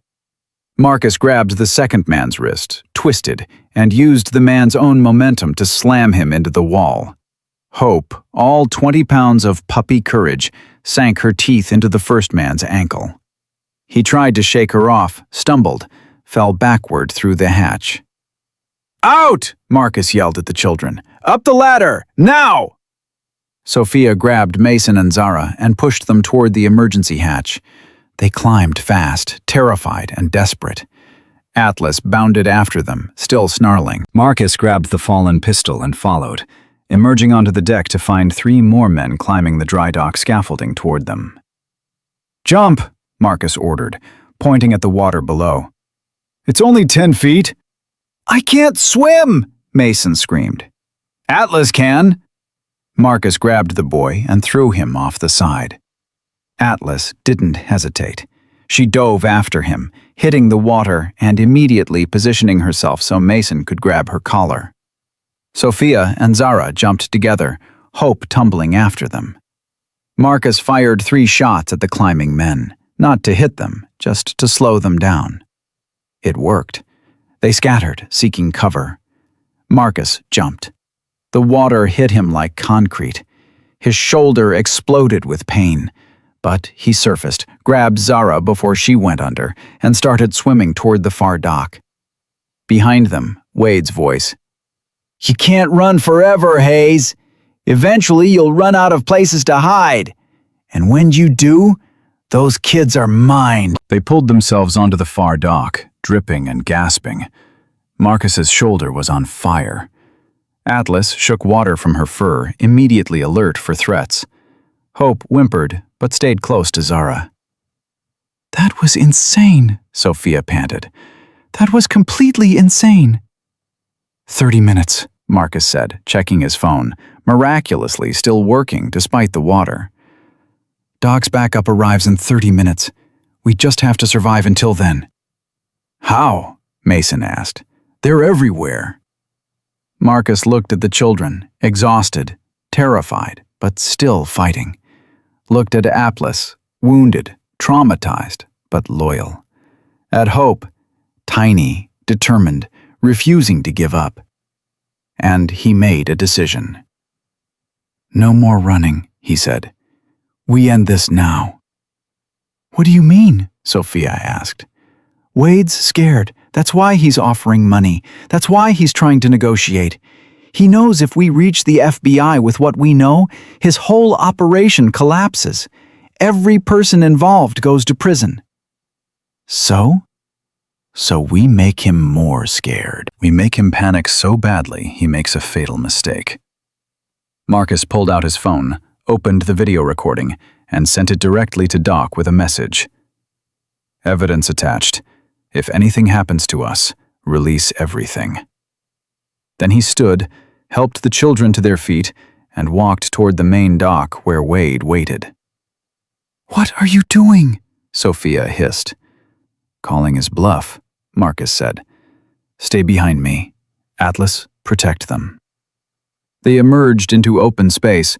Marcus grabbed the second man's wrist, twisted, and used the man's own momentum to slam him into the wall. Hope, all 20 pounds of puppy courage, sank her teeth into the first man's ankle. He tried to shake her off, stumbled, fell backward through the hatch. "Out!" Marcus yelled at the children. "Up the ladder! Now!" Sophia grabbed Mason and Zara and pushed them toward the emergency hatch. They climbed fast, terrified and desperate. Atlas bounded after them, still snarling. Marcus grabbed the fallen pistol and followed, emerging onto the deck to find 3 more men climbing the dry dock scaffolding toward them. "Jump!" Marcus ordered, pointing at the water below. "It's only 10 feet. "I can't swim!" Mason screamed. "Atlas can!" Marcus grabbed the boy and threw him off the side. Atlas didn't hesitate. She dove after him, hitting the water and immediately positioning herself so Mason could grab her collar. Sophia and Zara jumped together, Hope tumbling after them. Marcus fired 3 shots at the climbing men, not to hit them, just to slow them down. It worked. They scattered, seeking cover. Marcus jumped. The water hit him like concrete. His shoulder exploded with pain. But he surfaced, grabbed Zara before she went under, and started swimming toward the far dock. Behind them, Wade's voice. "You can't run forever, Hayes. Eventually you'll run out of places to hide. And when you do, those kids are mine." They pulled themselves onto the far dock, dripping and gasping. Marcus's shoulder was on fire. Atlas shook water from her fur, immediately alert for threats. Hope whimpered, but stayed close to Zara. "That was insane," Sophia panted. "That was completely insane." 30 minutes, Marcus said, checking his phone, miraculously still working despite the water. "Dock's backup arrives in 30 minutes. We just have to survive until then." "How?" Mason asked. "They're everywhere." Marcus looked at the children, exhausted, terrified, but still fighting. Looked at Atlas, wounded, traumatized, but loyal. At Hope, tiny, determined, refusing to give up. And he made a decision. "No more running," he said. "We end this now." "What do you mean?" Sophia asked. "Wade's scared. That's why he's offering money. That's why he's trying to negotiate. He knows if we reach the FBI with what we know, his whole operation collapses. Every person involved goes to prison." So we make him more scared. We make him panic so badly he makes a fatal mistake. Marcus pulled out his phone, opened the video recording, and sent it directly to Doc with a message. "Evidence attached. If anything happens to us, release everything." Then he stood, helped the children to their feet, and walked toward the main dock where Wade waited. "What are you doing?" Sophia hissed. "Calling his bluff," Marcus said. "Stay behind me. Atlas, protect them." They emerged into open space.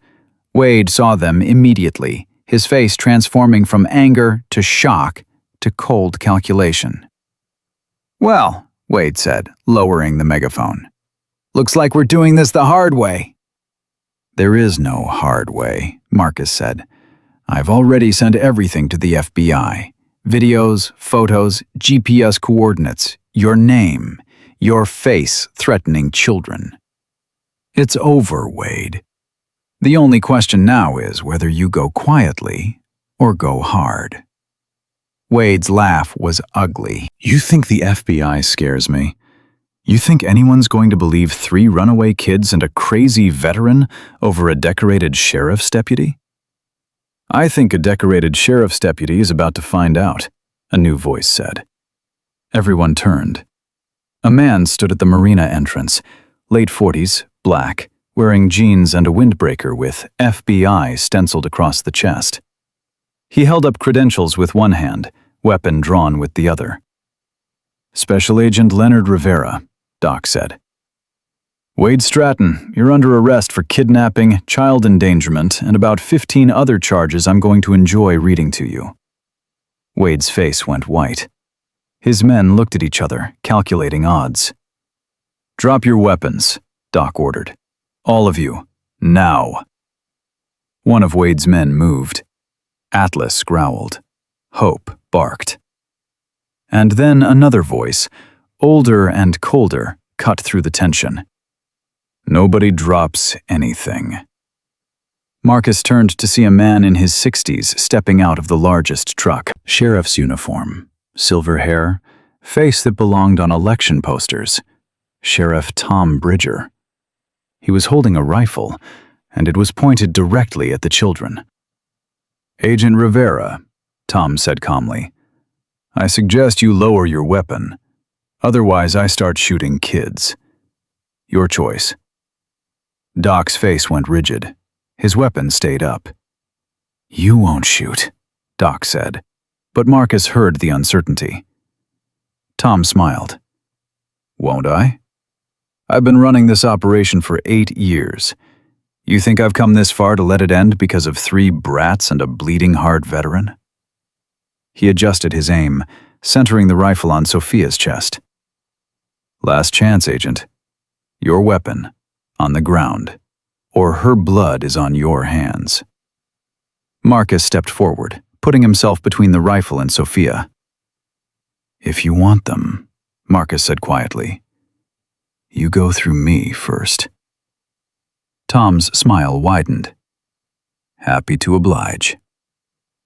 Wade saw them immediately, his face transforming from anger to shock to cold calculation. "Well," Wade said, lowering the megaphone, "looks like we're doing this the hard way." "There is no hard way," Marcus said. "I've already sent everything to the FBI. Videos, photos, GPS coordinates, your name, your face threatening children. It's over, Wade. The only question now is whether you go quietly or go hard." Wade's laugh was ugly. "You think the FBI scares me? You think anyone's going to believe 3 runaway kids and a crazy veteran over a decorated sheriff's deputy?" "I think a decorated sheriff's deputy is about to find out," a new voice said. Everyone turned. A man stood at the marina entrance, late 40s, black, wearing jeans and a windbreaker with FBI stenciled across the chest. He held up credentials with one hand, weapon drawn with the other. "Special Agent Leonard Rivera," Doc said. "Wade Stratton, you're under arrest for kidnapping, child endangerment, and about 15 other charges I'm going to enjoy reading to you." Wade's face went white. His men looked at each other, calculating odds. "Drop your weapons," Doc ordered. "All of you, now." One of Wade's men moved. Atlas growled. Hope barked. And then another voice, older and colder, cut through the tension. "Nobody drops anything." Marcus turned to see a man in his 60s stepping out of the largest truck. Sheriff's uniform, silver hair, face that belonged on election posters. Sheriff Tom Bridger. He was holding a rifle, and it was pointed directly at the children. "Agent Rivera," Tom said calmly, "I suggest you lower your weapon. Otherwise, I start shooting kids. Your choice." Doc's face went rigid. His weapon stayed up. "You won't shoot," Doc said, but Marcus heard the uncertainty. Tom smiled. "Won't I? I've been running this operation for 8 years. You think I've come this far to let it end because of 3 brats and a bleeding heart veteran?" He adjusted his aim, centering the rifle on Sophia's chest. "Last chance, Agent. Your weapon, on the ground, or her blood is on your hands." Marcus stepped forward, putting himself between the rifle and Sophia. "If you want them," Marcus said quietly, "you go through me first." Tom's smile widened. "Happy to oblige."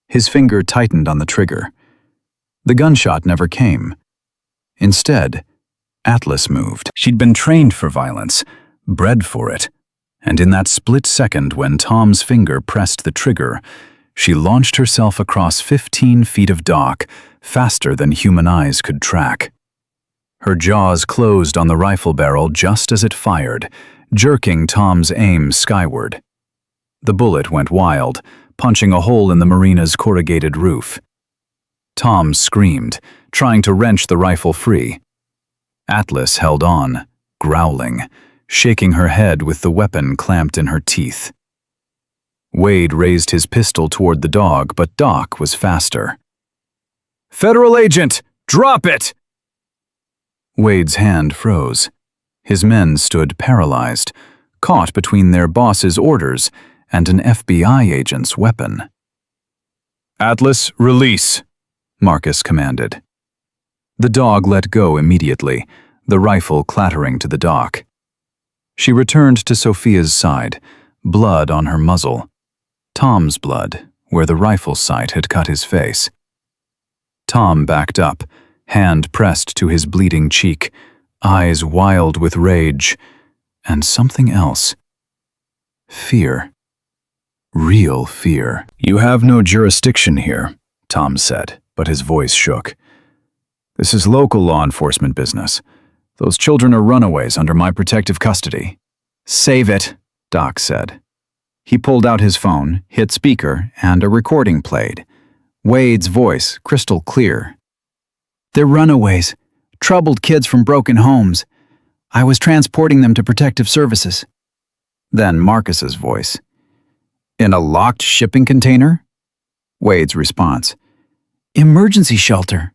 His finger tightened on the trigger. The gunshot never came. Instead, Atlas moved. She'd been trained for violence, bred for it, and in that split second when Tom's finger pressed the trigger, she launched herself across 15 feet of dock, faster than human eyes could track. Her jaws closed on the rifle barrel just as it fired, jerking Tom's aim skyward. The bullet went wild, punching a hole in the marina's corrugated roof. Tom screamed, trying to wrench the rifle free. Atlas held on, growling, shaking her head with the weapon clamped in her teeth. Wade raised his pistol toward the dog, but Doc was faster. "Federal agent, drop it!" Wade's hand froze. His men stood paralyzed, caught between their boss's orders and an FBI agent's weapon. "Atlas, release," Marcus commanded. The dog let go immediately, the rifle clattering to the dock. She returned to Sophia's side, blood on her muzzle. Tom's blood, where the rifle sight had cut his face. Tom backed up, hand pressed to his bleeding cheek, eyes wild with rage, and something else. Fear. Real fear. "You have no jurisdiction here," Tom said, but his voice shook. "This is local law enforcement business. Those children are runaways under my protective custody." "Save it," Doc said. He pulled out his phone, hit speaker, and a recording played. Wade's voice, crystal clear. "They're runaways, troubled kids from broken homes. I was transporting them to protective services." Then Marcus's voice. "In a locked shipping container?" Wade's response. "Emergency shelter."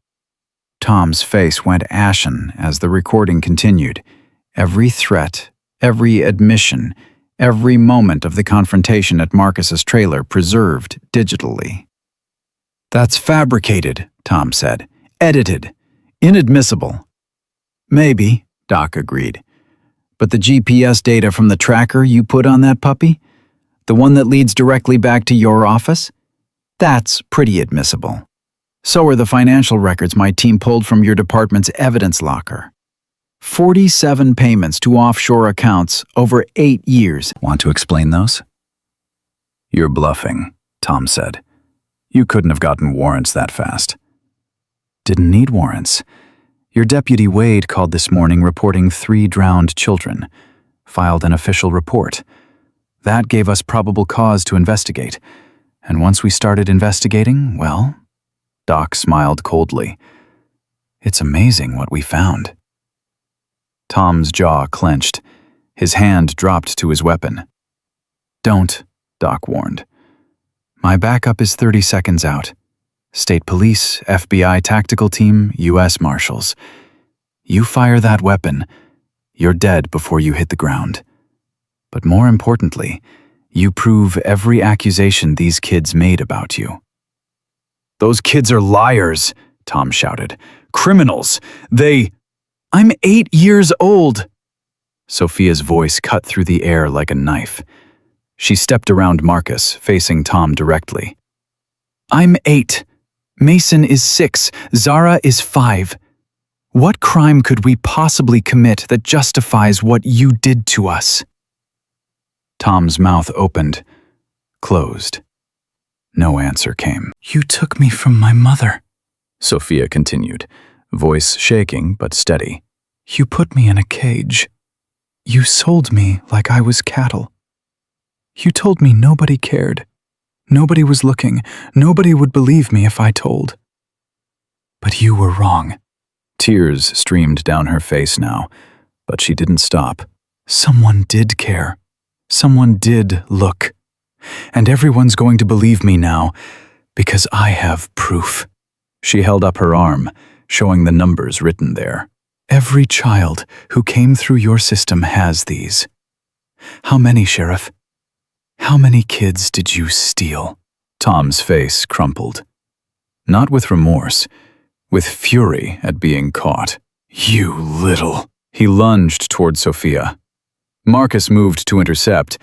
Tom's face went ashen as the recording continued. Every threat, every admission, Every moment of the confrontation at Marcus's trailer preserved digitally. "That's fabricated," Tom said. "Edited. Inadmissible." "Maybe," Doc agreed. "But the GPS data from the tracker you put on that puppy? The one that leads directly back to your office? That's pretty admissible. So are the financial records my team pulled from your department's evidence locker. 47 payments to offshore accounts over 8 years. Want to explain those? You're bluffing, Tom said. You couldn't have gotten warrants that fast. Didn't need warrants. Your deputy Wade called this morning reporting 3 drowned children. Filed an official report. That gave us probable cause to investigate. And once we started investigating, well, Doc smiled coldly. It's amazing what we found. Tom's jaw clenched. His hand dropped to his weapon. Don't, Doc warned. My backup is 30 seconds out. State Police, FBI Tactical Team, U.S. Marshals. You fire that weapon, you're dead before you hit the ground. But more importantly, you prove every accusation these kids made about you. Those kids are liars, Tom shouted. Criminals. I'm 8 years old. Sophia's voice cut through the air like a knife. She stepped around Marcus, facing Tom directly. I'm 8. Mason is 6. Zara is 5. What crime could we possibly commit that justifies what you did to us? Tom's mouth opened, closed. No answer came. You took me from my mother, Sophia continued, voice shaking but steady. You put me in a cage. You sold me like I was cattle. You told me nobody cared. Nobody was looking. Nobody would believe me if I told. But you were wrong. Tears streamed down her face now, but she didn't stop. Someone did care. Someone did look. And everyone's going to believe me now, because I have proof. She held up her arm, showing the numbers written there. Every child who came through your system has these. How many, Sheriff? How many kids did you steal? Tom's face crumpled. Not with remorse, with fury at being caught. You little... He lunged toward Sophia. Marcus moved to intercept,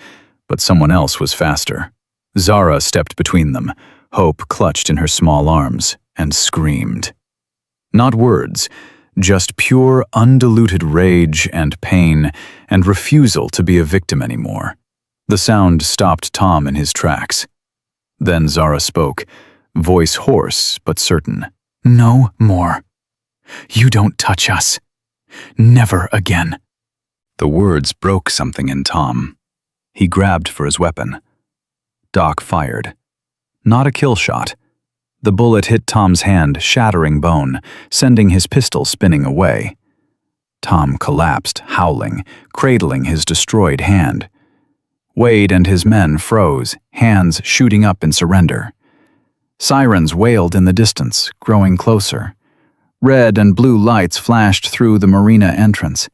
but someone else was faster. Zara stepped between them, hope clutched in her small arms, and screamed. Not words, just pure, undiluted rage and pain and refusal to be a victim anymore. The sound stopped Tom in his tracks. Then Zara spoke, voice hoarse but certain. No more. You don't touch us. Never again. The words broke something in Tom. He grabbed for his weapon. Doc fired. Not a kill shot. The bullet hit Tom's hand, shattering bone, sending his pistol spinning away. Tom collapsed, howling, cradling his destroyed hand. Wade and his men froze, hands shooting up in surrender. Sirens wailed in the distance, growing closer. Red and blue lights flashed through the marina entrance.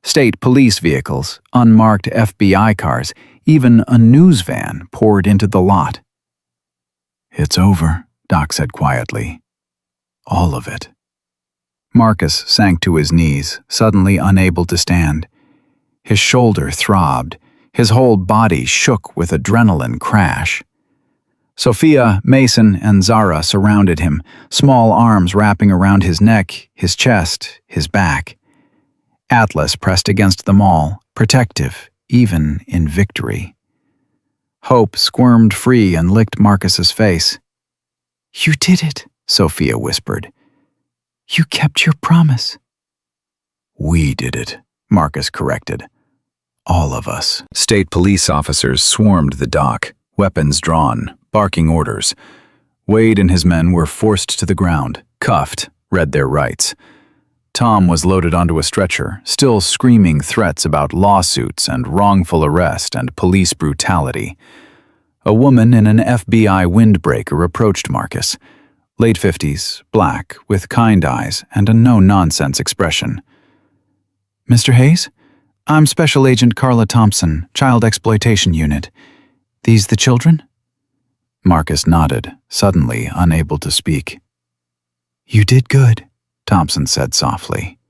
State police vehicles, unmarked FBI cars, even a news van poured into the lot. It's over, Doc said quietly. All of it. Marcus sank to his knees, suddenly unable to stand. His shoulder throbbed. His whole body shook with adrenaline crash. Sophia, Mason, and Zara surrounded him, small arms wrapping around his neck, his chest, his back. Atlas pressed against them all, protective, even in victory. Hope squirmed free and licked Marcus's face. You did it, Sophia whispered. You kept your promise. We did it, Marcus corrected. All of us. State police officers swarmed the dock, weapons drawn, barking orders. Wade and his men were forced to the ground, cuffed, read their rights. Tom was loaded onto a stretcher, still screaming threats about lawsuits and wrongful arrest and police brutality. A woman in an FBI windbreaker approached Marcus. Late 50s, black, with kind eyes and a no-nonsense expression. Mr. Hayes, I'm Special Agent Carla Thompson, Child Exploitation Unit. These the children? Marcus nodded, suddenly unable to speak. You did good, Thompson said softly.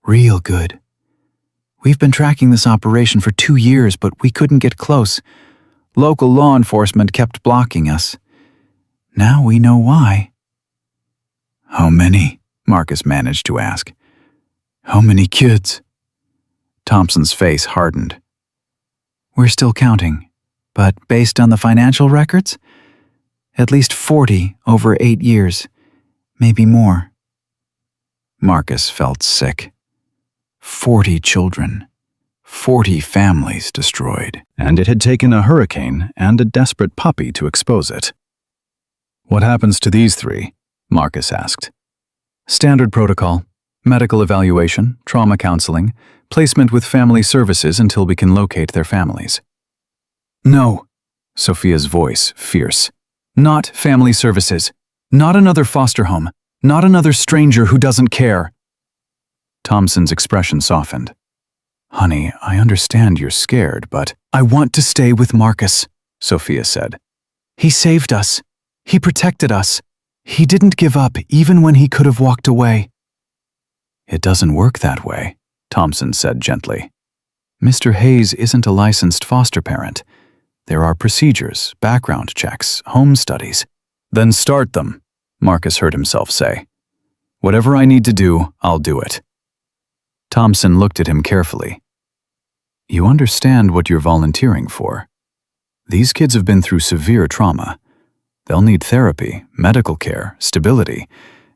real good. We've been tracking this operation for 2 years, but we couldn't get close. Local law enforcement kept blocking us. Now we know why. How many? Marcus managed to ask. How many kids? Thompson's face hardened. We're still counting, but based on the financial records, at least 40 over 8 years, maybe more. Marcus felt sick. 40 children, 40 families destroyed, and it had taken a hurricane and a desperate puppy to expose it. What happens to these 3? Marcus asked. Standard protocol, medical evaluation, trauma counseling, placement with family services until we can locate their families. No, Sophia's voice fierce. not family services, not another foster home, not another stranger who doesn't care. Thompson's expression softened. Honey, I understand you're scared, but I want to stay with Marcus, Sophia said. He saved us. He protected us. He didn't give up even when he could have walked away. It doesn't work that way, Thompson said gently. Mr. Hayes isn't a licensed foster parent. There are procedures, background checks, home studies. Then start them, Marcus heard himself say. Whatever I need to do, I'll do it. Thompson looked at him carefully. You understand what you're volunteering for. These kids have been through severe trauma. They'll need therapy, medical care, stability.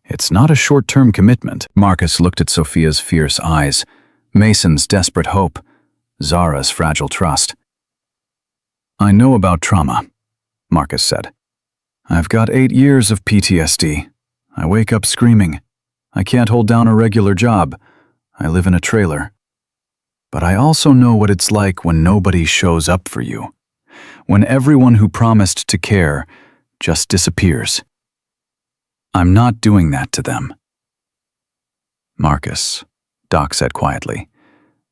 It's not a short-term commitment. Marcus looked at Sophia's fierce eyes, Mason's desperate hope, Zara's fragile trust. I know about trauma, Marcus said. I've got 8 years of PTSD. I wake up screaming. I can't hold down a regular job. I live in a trailer. But I also know what it's like when nobody shows up for you. When everyone who promised to care just disappears. I'm not doing that to them. Marcus, Doc said quietly,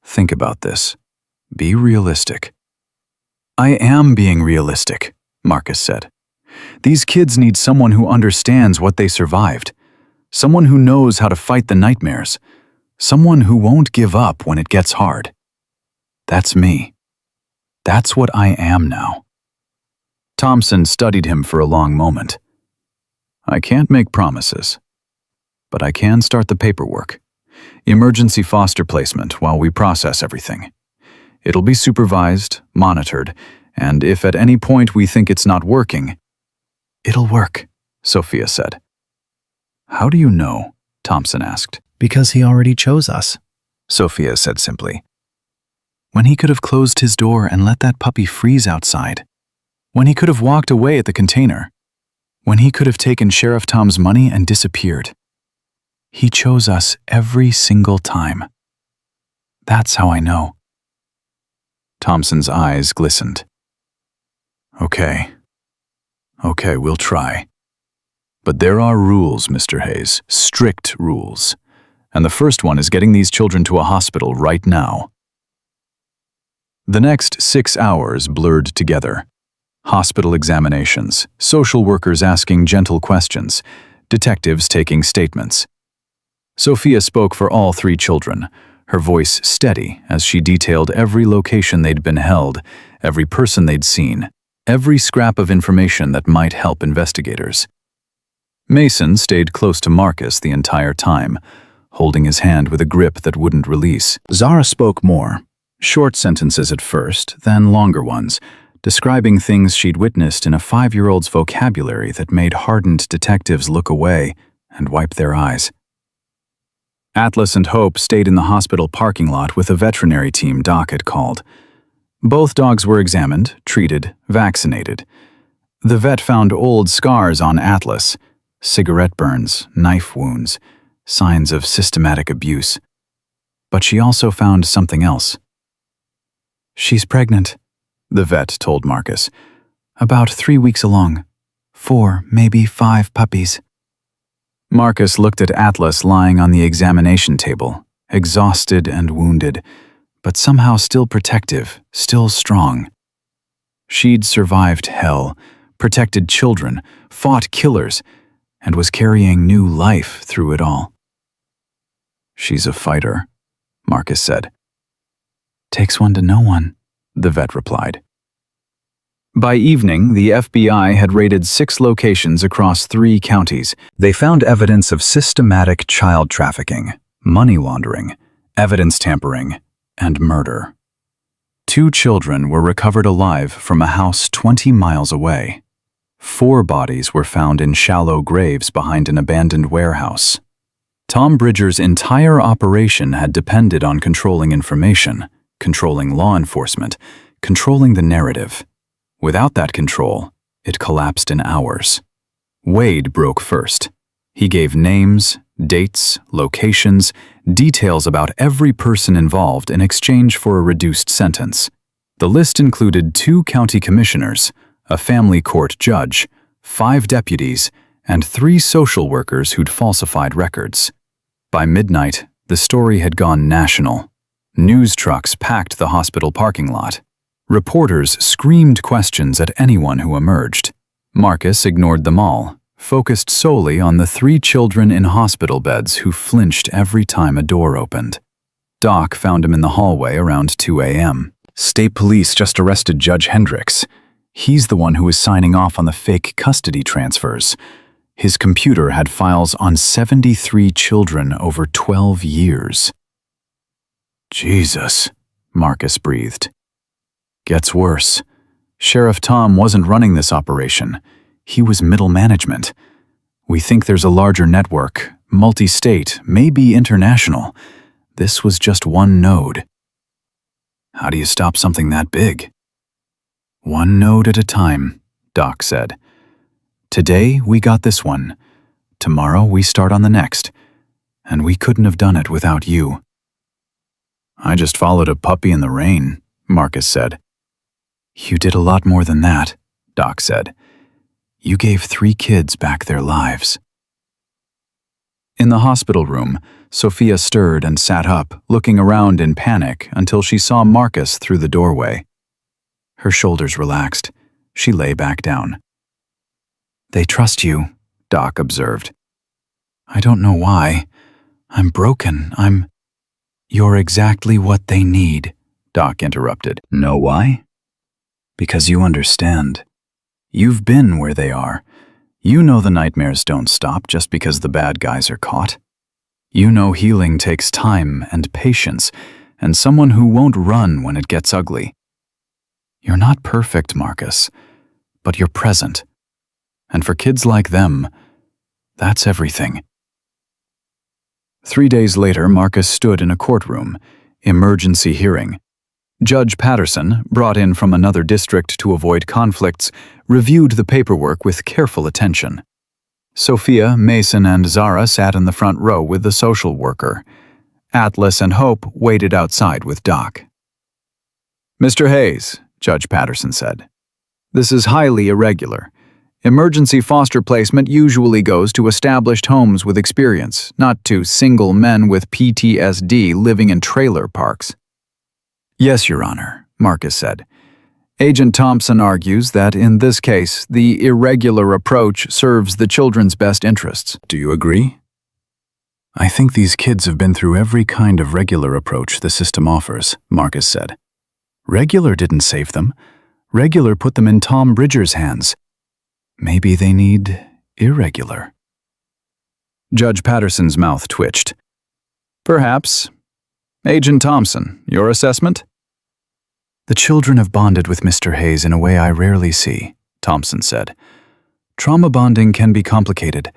think about this. Be realistic. I am being realistic, Marcus said. These kids need someone who understands what they survived. Someone who knows how to fight the nightmares. Someone who won't give up when it gets hard. That's me. That's what I am now. Thompson studied him for a long moment. I can't make promises, but I can start the paperwork. Emergency foster placement while we process everything. It'll be supervised, monitored, and if at any point we think it's not working, it'll work, Sophia said. How do you know? Thompson asked. Because he already chose us, Sophia said simply. when he could have closed his door and let that puppy freeze outside, when he could have walked away at the container, when he could have taken Sheriff Tom's money and disappeared. He chose us every single time. That's how I know. Thompson's eyes glistened. Okay, we'll try. But there are rules, Mr. Hayes, strict rules. And the first one is getting these children to a hospital right now. The next 6 hours blurred together. Hospital examinations, social workers asking gentle questions, detectives taking statements. Sophia spoke for all 3 children, her voice steady as she detailed every location they'd been held, every person they'd seen, every scrap of information that might help investigators. Mason stayed close to Marcus the entire time, holding his hand with a grip that wouldn't release. Zara spoke more, short sentences at first, then longer ones, describing things she'd witnessed in a 5-year-old's vocabulary that made hardened detectives look away and wipe their eyes. Atlas and Hope stayed in the hospital parking lot with a veterinary team Doc had called. Both dogs were examined, treated, vaccinated. The vet found old scars on Atlas, cigarette burns, knife wounds, signs of systematic abuse. But she also found something else. She's pregnant, the vet told Marcus. About 3 weeks along. 4, maybe 5 puppies. Marcus looked at Atlas lying on the examination table, exhausted and wounded, but somehow still protective, still strong. She'd survived hell, protected children, fought killers, and was carrying new life through it all. "She's a fighter," Marcus said. "Takes one to know one," the vet replied. By evening, the FBI had raided 6 locations across 3 counties. They found evidence of systematic child trafficking, money laundering, evidence tampering, and murder. 2 children were recovered alive from a house 20 miles away. 4 bodies were found in shallow graves behind an abandoned warehouse. Tom Bridger's entire operation had depended on controlling information, controlling law enforcement, controlling the narrative. Without that control, it collapsed in hours. Wade broke first. He gave names, dates, locations, details about every person involved in exchange for a reduced sentence. The list included 2 county commissioners, a family court judge, 5 deputies, and 3 social workers who'd falsified records. By midnight, the story had gone national. News trucks packed the hospital parking lot. Reporters screamed questions at anyone who emerged. Marcus ignored them all, focused solely on the 3 children in hospital beds who flinched every time a door opened. Doc found him in the hallway around 2 a.m. State police just arrested Judge Hendricks. He's the one who was signing off on the fake custody transfers. His computer had files on 73 children over 12 years. "Jesus," Marcus breathed. "Gets worse. Sheriff Tom wasn't running this operation. He was middle management. We think there's a larger network, multi-state, maybe international. This was just one node." "How do you stop something that big?" "One node at a time," Doc said. "Today we got this one. Tomorrow we start on the next. And we couldn't have done it without you." "I just followed a puppy in the rain," Marcus said. "You did a lot more than that," Doc said. "You gave 3 kids back their lives." In the hospital room, Sophia stirred and sat up, looking around in panic until she saw Marcus through the doorway. Her shoulders relaxed. She lay back down. "They trust you," Doc observed. "I don't know why. I'm broken. You're exactly what they need," Doc interrupted. "Know why? Because you understand. You've been where they are. You know the nightmares don't stop just because the bad guys are caught. You know healing takes time and patience, and someone who won't run when it gets ugly. You're not perfect, Marcus, but you're present. And for kids like them, that's everything." 3 days later, Marcus stood in a courtroom, emergency hearing. Judge Patterson, brought in from another district to avoid conflicts, reviewed the paperwork with careful attention. Sophia, Mason, and Zara sat in the front row with the social worker. Atlas and Hope waited outside with Doc. "Mr. Hayes," Judge Patterson said, "this is highly irregular. Emergency foster placement usually goes to established homes with experience, not to single men with PTSD living in trailer parks." "Yes, Your Honor," Marcus said. "Agent Thompson argues that in this case, the irregular approach serves the children's best interests." "Do you agree?" "I think these kids have been through every kind of regular approach the system offers," Marcus said. "Regular didn't save them. Regular put them in Tom Bridger's hands. Maybe they need irregular." Judge Patterson's mouth twitched. "Perhaps. Agent Thompson, your assessment?" "The children have bonded with Mr. Hayes in a way I rarely see," Thompson said. "Trauma bonding can be complicated,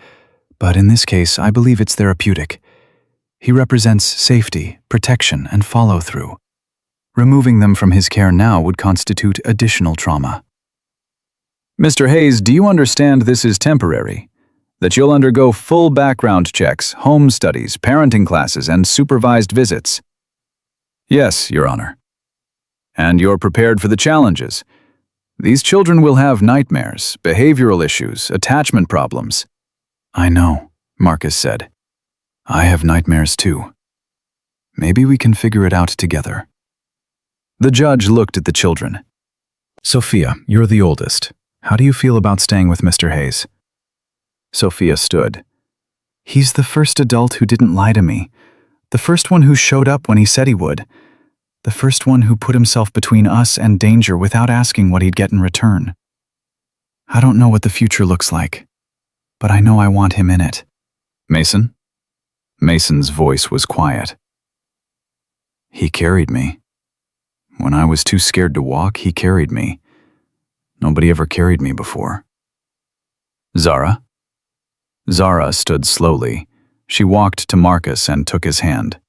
but in this case, I believe it's therapeutic. He represents safety, protection, and follow-through. Removing them from his care now would constitute additional trauma." "Mr. Hayes, do you understand this is temporary? That you'll undergo full background checks, home studies, parenting classes, and supervised visits?" "Yes, Your Honor." "And you're prepared for the challenges? These children will have nightmares, behavioral issues, attachment problems." "I know," Marcus said. "I have nightmares too. Maybe we can figure it out together." The judge looked at the children. Sophia, you're the oldest. How do you feel about staying with Mr. Hayes? Sophia stood. He's the first adult who didn't lie to me. The first one who showed up when he said he would. The first one who put himself between us and danger without asking what he'd get in return. I don't know what the future looks like, but I know I want him in it. Mason? Mason's voice was quiet. He carried me. When I was too scared to walk, he carried me. Nobody ever carried me before. Zara? Zara stood slowly. She walked to Marcus and took his hand.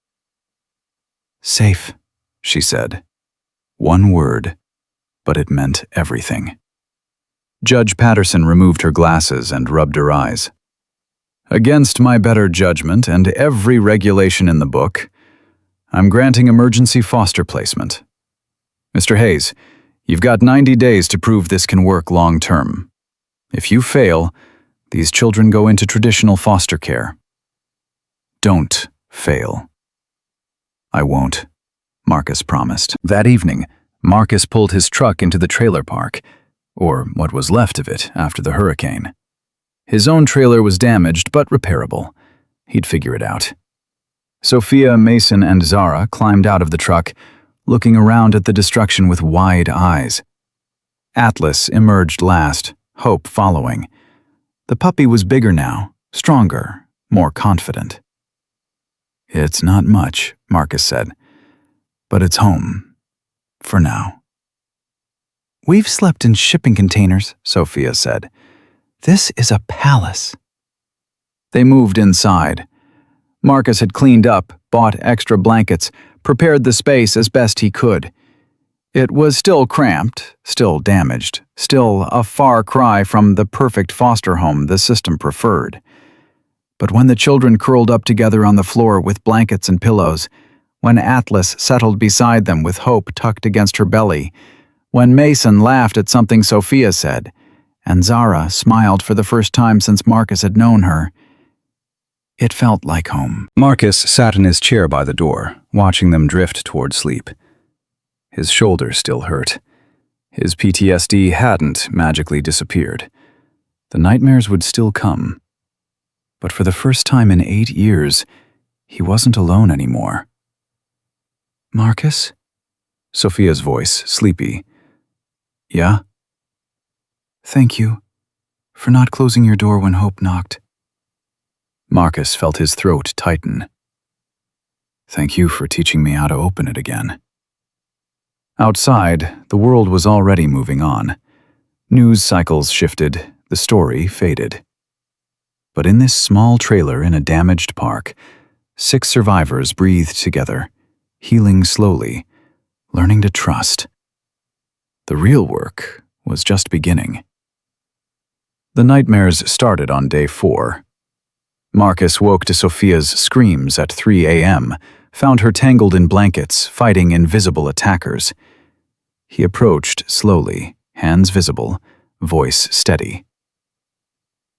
Safe, she said. One word, but it meant everything. Judge Patterson removed her glasses and rubbed her eyes. Against my better judgment and every regulation in the book, I'm granting emergency foster placement. Mr. Hayes, you've got 90 days to prove this can work long term. If you fail, these children go into traditional foster care. Don't fail. I won't, Marcus promised. That evening, Marcus pulled his truck into the trailer park, or what was left of it after the hurricane. His own trailer was damaged but repairable. He'd figure it out. Sophia, Mason, and Zara climbed out of the truck, looking around at the destruction with wide eyes. Atlas emerged last, Hope following. The puppy was bigger now, stronger, more confident. It's not much, Marcus said, but it's home. For now. We've slept in shipping containers, Sophia said. This is a palace. They moved inside. Marcus had cleaned up, bought extra blankets, prepared the space as best he could. It was still cramped, still damaged, still a far cry from the perfect foster home the system preferred. But when the children curled up together on the floor with blankets and pillows, when Atlas settled beside them with Hope tucked against her belly, when Mason laughed at something Sophia said, and Zara smiled for the first time since Marcus had known her, it felt like home. Marcus sat in his chair by the door, watching them drift toward sleep. His shoulder still hurt. His PTSD hadn't magically disappeared. The nightmares would still come. But for the first time in 8 years, he wasn't alone anymore. Marcus? Sophia's voice, sleepy. Yeah? Thank you for not closing your door when Hope knocked. Marcus felt his throat tighten. Thank you for teaching me how to open it again. Outside, the world was already moving on. News cycles shifted, the story faded. But in this small trailer in a damaged park, 6 survivors breathed together, healing slowly, learning to trust. The real work was just beginning. The nightmares started on day 4. Marcus woke to Sophia's screams at 3 a.m., found her tangled in blankets, fighting invisible attackers. He approached slowly, hands visible, voice steady.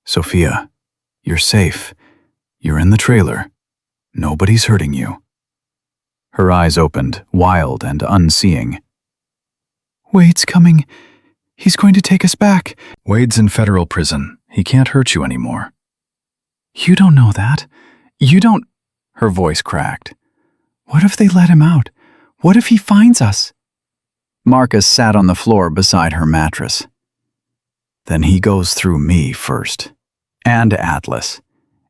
Sophia, you're safe. You're in the trailer. Nobody's hurting you. Her eyes opened, wild and unseeing. Wade's coming. He's going to take us back. Wade's in federal prison. He can't hurt you anymore. You don't know that. You don't... Her voice cracked. What if they let him out? What if he finds us? Marcus sat on the floor beside her mattress. Then he goes through me first. And Atlas.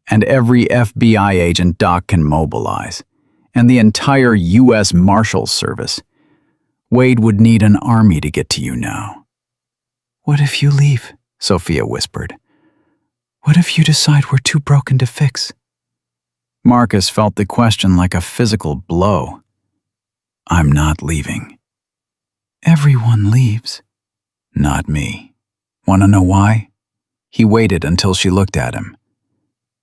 And every FBI agent Doc can mobilize. And the entire U.S. Marshals Service. Wade would need an army to get to you now. What if you leave? Sophia whispered. What if you decide we're too broken to fix? Marcus felt the question like a physical blow. I'm not leaving. Everyone leaves. Not me. Want to know why? He waited until she looked at him.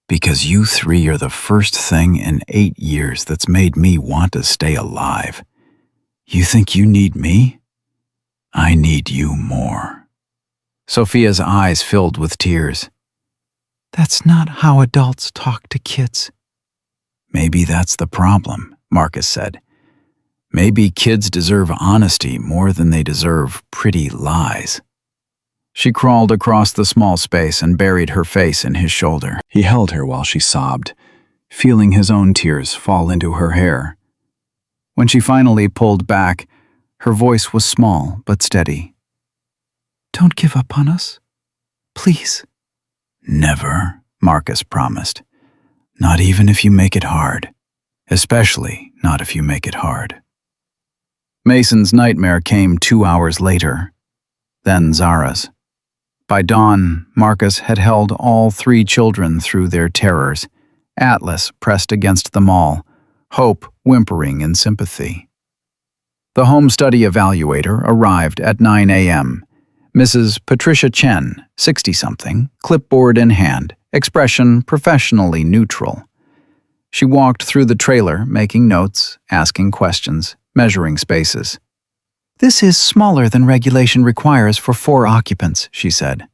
Because you 3 are the first thing in 8 years that's made me want to stay alive. You think you need me? I need you more. Sophia's eyes filled with tears. That's not how adults talk to kids. Maybe that's the problem, Marcus said. Maybe kids deserve honesty more than they deserve pretty lies. She crawled across the small space and buried her face in his shoulder. He held her while she sobbed, feeling his own tears fall into her hair. When she finally pulled back, her voice was small but steady. "Don't give up on us. Please." "Never," Marcus promised. "Not even if you make it hard. Especially not if you make it hard." Mason's nightmare came 2 hours later, then Zara's. By dawn, Marcus had held all 3 children through their terrors, Atlas pressed against them all, Hope whimpering in sympathy. The home study evaluator arrived at 9 a.m. Mrs. Patricia Chen, 60-something, clipboard in hand, expression professionally neutral. She walked through the trailer, making notes, asking questions, measuring spaces. "This is smaller than regulation requires for 4 occupants," she said.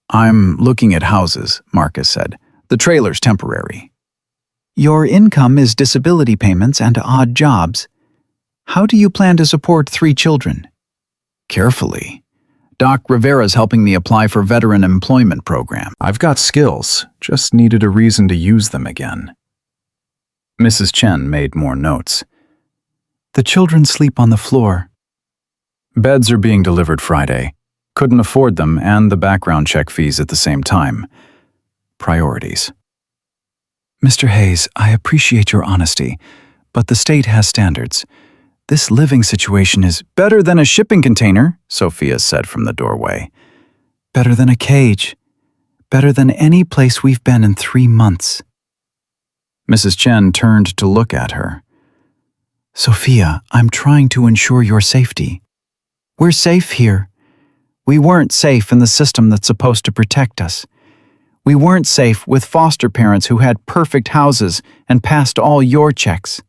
"I'm looking at houses," Marcus said. "The trailer's temporary." "Your income is disability payments and odd jobs. How do you plan to support 3 children?" "Carefully. Doc Rivera's helping me apply for veteran employment program. I've got skills, just needed a reason to use them again." Mrs. Chen made more notes. "The children sleep on the floor." "Beds are being delivered Friday. Couldn't afford them and the background check fees at the same time. Priorities." "Mr. Hayes, I appreciate your honesty, but the state has standards. This living situation is better than a shipping container," Sophia said from the doorway. better than a cage, better than any place we've been in 3 months." Mrs. Chen turned to look at her. "Sophia, I'm trying to ensure your safety. We're safe here. We weren't safe in the system that's supposed to protect us. We weren't safe with foster parents who had perfect houses and passed all your checks.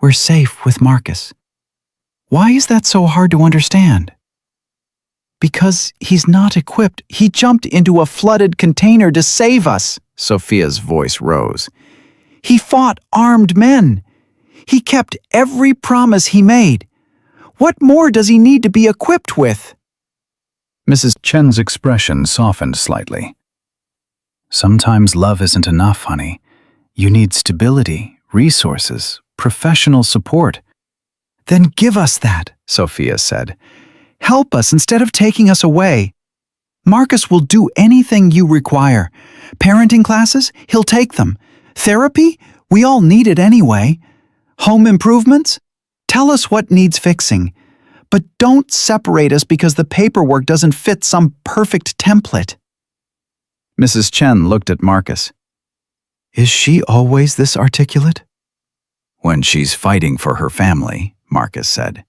We're safe with Marcus. Why is that so hard to understand?" "Because he's not equipped. He jumped into a flooded container to save us," Sophia's voice rose. "He fought armed men. He kept every promise he made. What more does he need to be equipped with?" Mrs. Chen's expression softened slightly. "Sometimes love isn't enough, honey. You need stability, resources, professional support." "Then give us that," Sophia said. "Help us instead of taking us away. Marcus will do anything you require. Parenting classes, he'll take them. Therapy, we all need it anyway. Home improvements, tell us what needs fixing. But don't separate us because the paperwork doesn't fit some perfect template." Mrs. Chen looked at Marcus. "Is she always this articulate?" "When she's fighting for her family," Marcus said.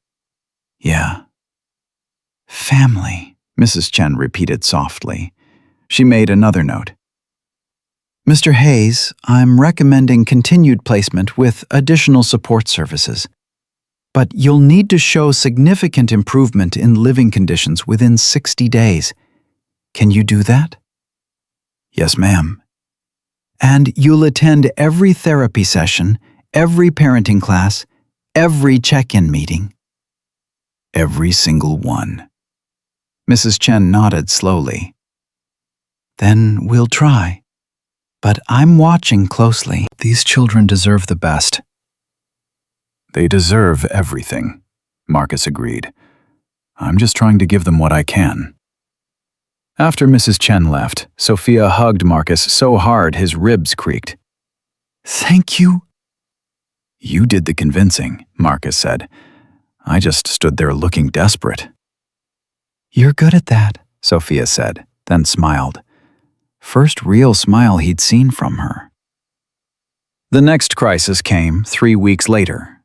"Yeah." "Family," Mrs. Chen repeated softly. She made another note. "Mr. Hayes, I'm recommending continued placement with additional support services. But you'll need to show significant improvement in living conditions within 60 days. Can you do that?" "Yes, ma'am." "And you'll attend every therapy session, every parenting class, every check-in meeting?" "Every single one." Mrs. Chen nodded slowly. "Then we'll try. But I'm watching closely. These children deserve the best." "They deserve everything," Marcus agreed. "I'm just trying to give them what I can." After Mrs. Chen left, Sophia hugged Marcus so hard his ribs creaked. "Thank you." "You did the convincing," Marcus said. "I just stood there looking desperate." "You're good at that," Sophia said, then smiled. First real smile he'd seen from her. The next crisis came 3 weeks later.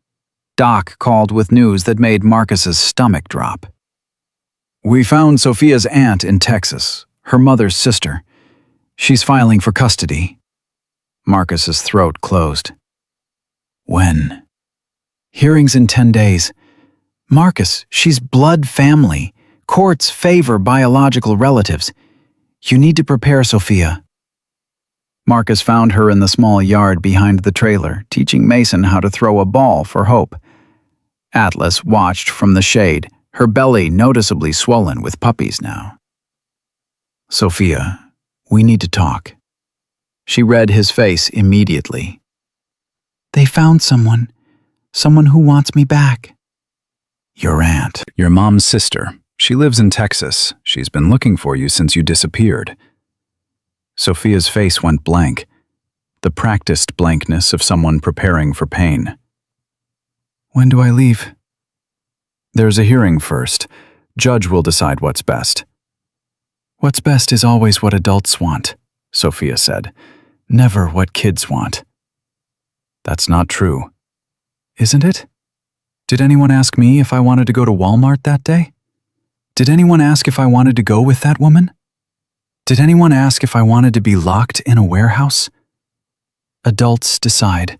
Doc called with news that made Marcus's stomach drop. "We found Sophia's aunt in Texas, her mother's sister. She's filing for custody." Marcus's throat closed. "When?" "Hearings in 10 days. Marcus, she's blood family. Courts favor biological relatives. You need to prepare Sophia." Marcus found her in the small yard behind the trailer, teaching Mason how to throw a ball for Hope. Atlas watched from the shade, her belly noticeably swollen with puppies now. Sophia, we need to talk. She read his face immediately. They found someone who wants me back. Your aunt. Your mom's sister. She lives in Texas. She's been looking for you since you disappeared. Sophia's face went blank, the practiced blankness of someone preparing for pain. When do I leave? There's a hearing first. Judge will decide what's best. What's best is always what adults want, Sophia said. Never what kids want. That's not true. Isn't it? Did anyone ask me if I wanted to go to Walmart that day? Did anyone ask if I wanted to go with that woman? Did anyone ask if I wanted to be locked in a warehouse? Adults decide.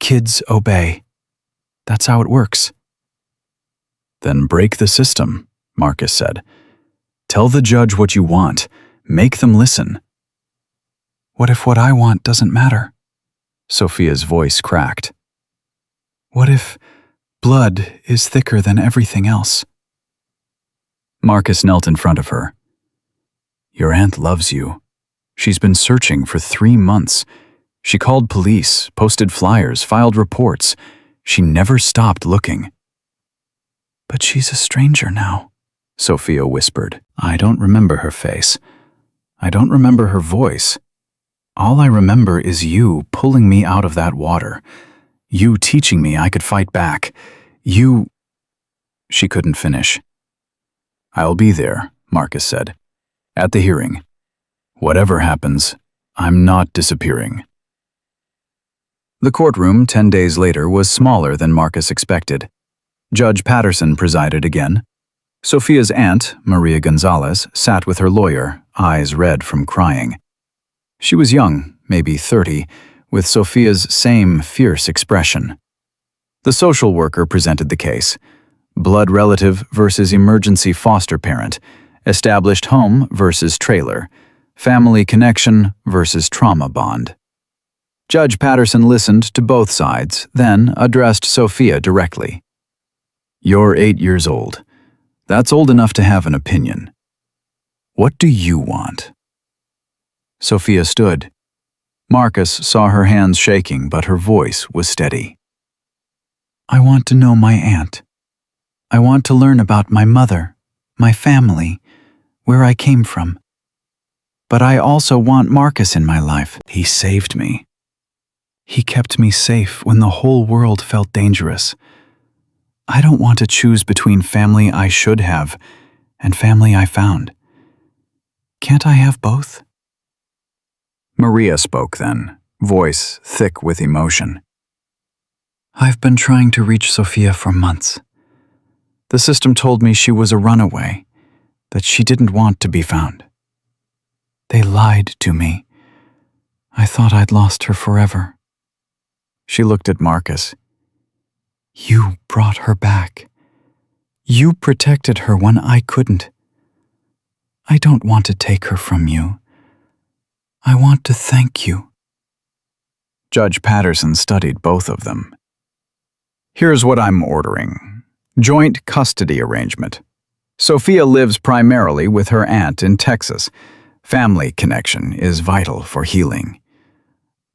Kids obey. That's how it works. Then break the system, Marcus said. Tell the judge what you want. Make them listen. What if what I want doesn't matter? Sophia's voice cracked. What if blood is thicker than everything else? Marcus knelt in front of her. Your aunt loves you. She's been searching for 3 months. She called police, posted flyers, filed reports. She never stopped looking. But she's a stranger now, Sophia whispered. I don't remember her face. I don't remember her voice. All I remember is you pulling me out of that water. You teaching me I could fight back. You... She couldn't finish. I'll be there, Marcus said. At the hearing. Whatever happens, I'm not disappearing. The courtroom 10 days later was smaller than Marcus expected. Judge Patterson presided again. Sophia's aunt, Maria Gonzalez, sat with her lawyer, eyes red from crying. She was young, maybe 30, with Sophia's same fierce expression. The social worker presented the case. Blood relative versus emergency foster parent. Established home versus trailer. Family connection versus trauma bond. Judge Patterson listened to both sides, then addressed Sophia directly. You're 8 years old. That's old enough to have an opinion. What do you want? Sophia stood. Marcus saw her hands shaking, but her voice was steady. I want to know my aunt. I want to learn about my mother, my family, where I came from. But I also want Marcus in my life. He saved me. He kept me safe when the whole world felt dangerous. I don't want to choose between family I should have and family I found. Can't I have both? Maria spoke then, voice thick with emotion. I've been trying to reach Sophia for months. The system told me she was a runaway, that she didn't want to be found. They lied to me. I thought I'd lost her forever. She looked at Marcus. You brought her back. You protected her when I couldn't. I don't want to take her from you. I want to thank you. Judge Patterson studied both of them. Here's what I'm ordering. Joint custody arrangement. Sophia lives primarily with her aunt in Texas. Family connection is vital for healing.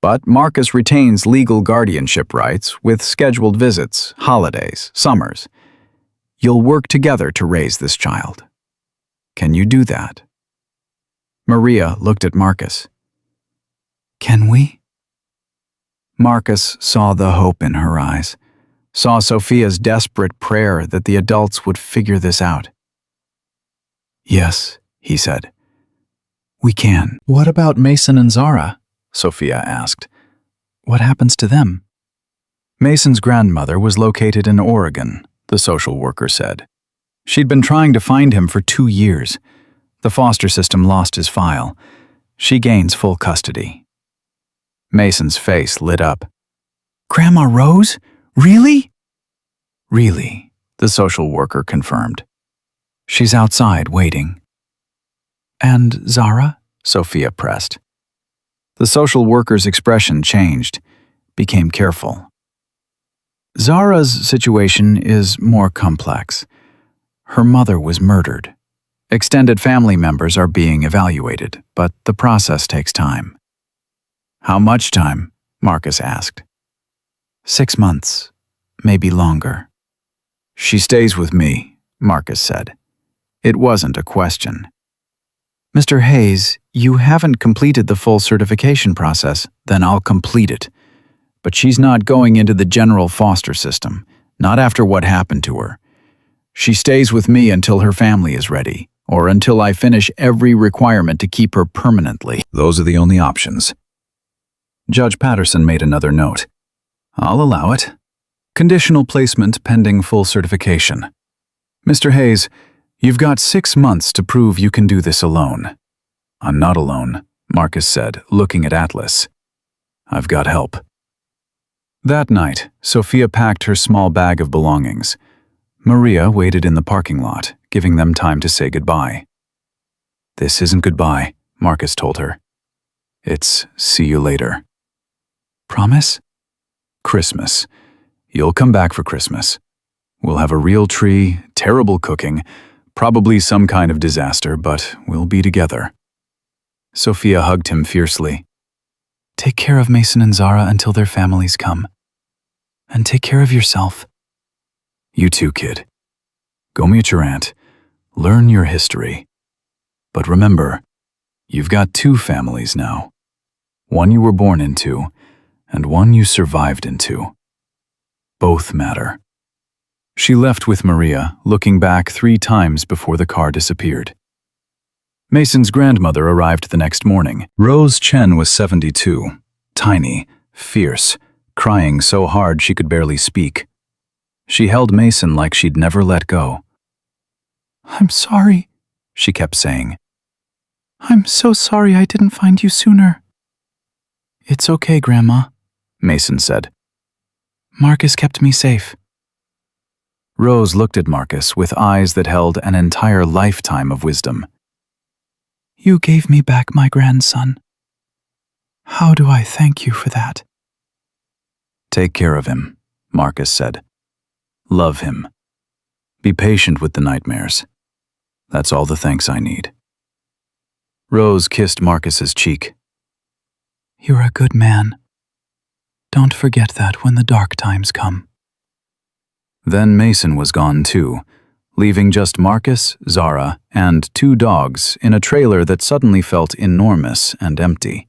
But Marcus retains legal guardianship rights with scheduled visits, holidays, summers. You'll work together to raise this child. Can you do that? Maria looked at Marcus. Can we? Marcus saw the hope in her eyes, saw Sophia's desperate prayer that the adults would figure this out. Yes, he said. We can. What about Mason and Zara? Sophia asked. What happens to them? Mason's grandmother was located in Oregon, the social worker said. She'd been trying to find him for 2 years. The foster system lost his file. She gains full custody. Mason's face lit up. Grandma Rose? Really? Really, the social worker confirmed. She's outside waiting. And Zara? Sophia pressed. The social worker's expression changed, became careful. Zara's situation is more complex. Her mother was murdered. Extended family members are being evaluated, but the process takes time. How much time? Marcus asked. 6 months, maybe longer. She stays with me, Marcus said. It wasn't a question. Mr. Hayes, you haven't completed the full certification process, then I'll complete it. But she's not going into the general foster system, not after what happened to her. She stays with me until her family is ready, or until I finish every requirement to keep her permanently. Those are the only options. Judge Patterson made another note. I'll allow it. Conditional placement pending full certification. Mr. Hayes, you've got 6 months to prove you can do this alone. I'm not alone, Marcus said, looking at Atlas. I've got help. That night, Sophia packed her small bag of belongings. Maria waited in the parking lot, giving them time to say goodbye. This isn't goodbye, Marcus told her. It's see you later. Promise? Christmas. You'll come back for Christmas. We'll have a real tree, terrible cooking, probably some kind of disaster, but we'll be together. Sophia hugged him fiercely. Take care of Mason and Zara until their families come. And take care of yourself. You too, kid. Go meet your aunt. Learn your history. But remember, you've got 2 families now. One you were born into, and one you survived into. Both matter. She left with Maria, looking back 3 times before the car disappeared. Mason's grandmother arrived the next morning. Rose Chen was 72, tiny, fierce, crying so hard she could barely speak. She held Mason like she'd never let go. I'm sorry, she kept saying. I'm so sorry I didn't find you sooner. It's okay, Grandma, Mason said. Marcus kept me safe. Rose looked at Marcus with eyes that held an entire lifetime of wisdom. You gave me back my grandson. How do I thank you for that? Take care of him, Marcus said. Love him. Be patient with the nightmares. That's all the thanks I need. Rose kissed Marcus's cheek. You're a good man. Don't forget that when the dark times come. Then Mason was gone too, leaving just Marcus, Zara, and 2 dogs in a trailer that suddenly felt enormous and empty.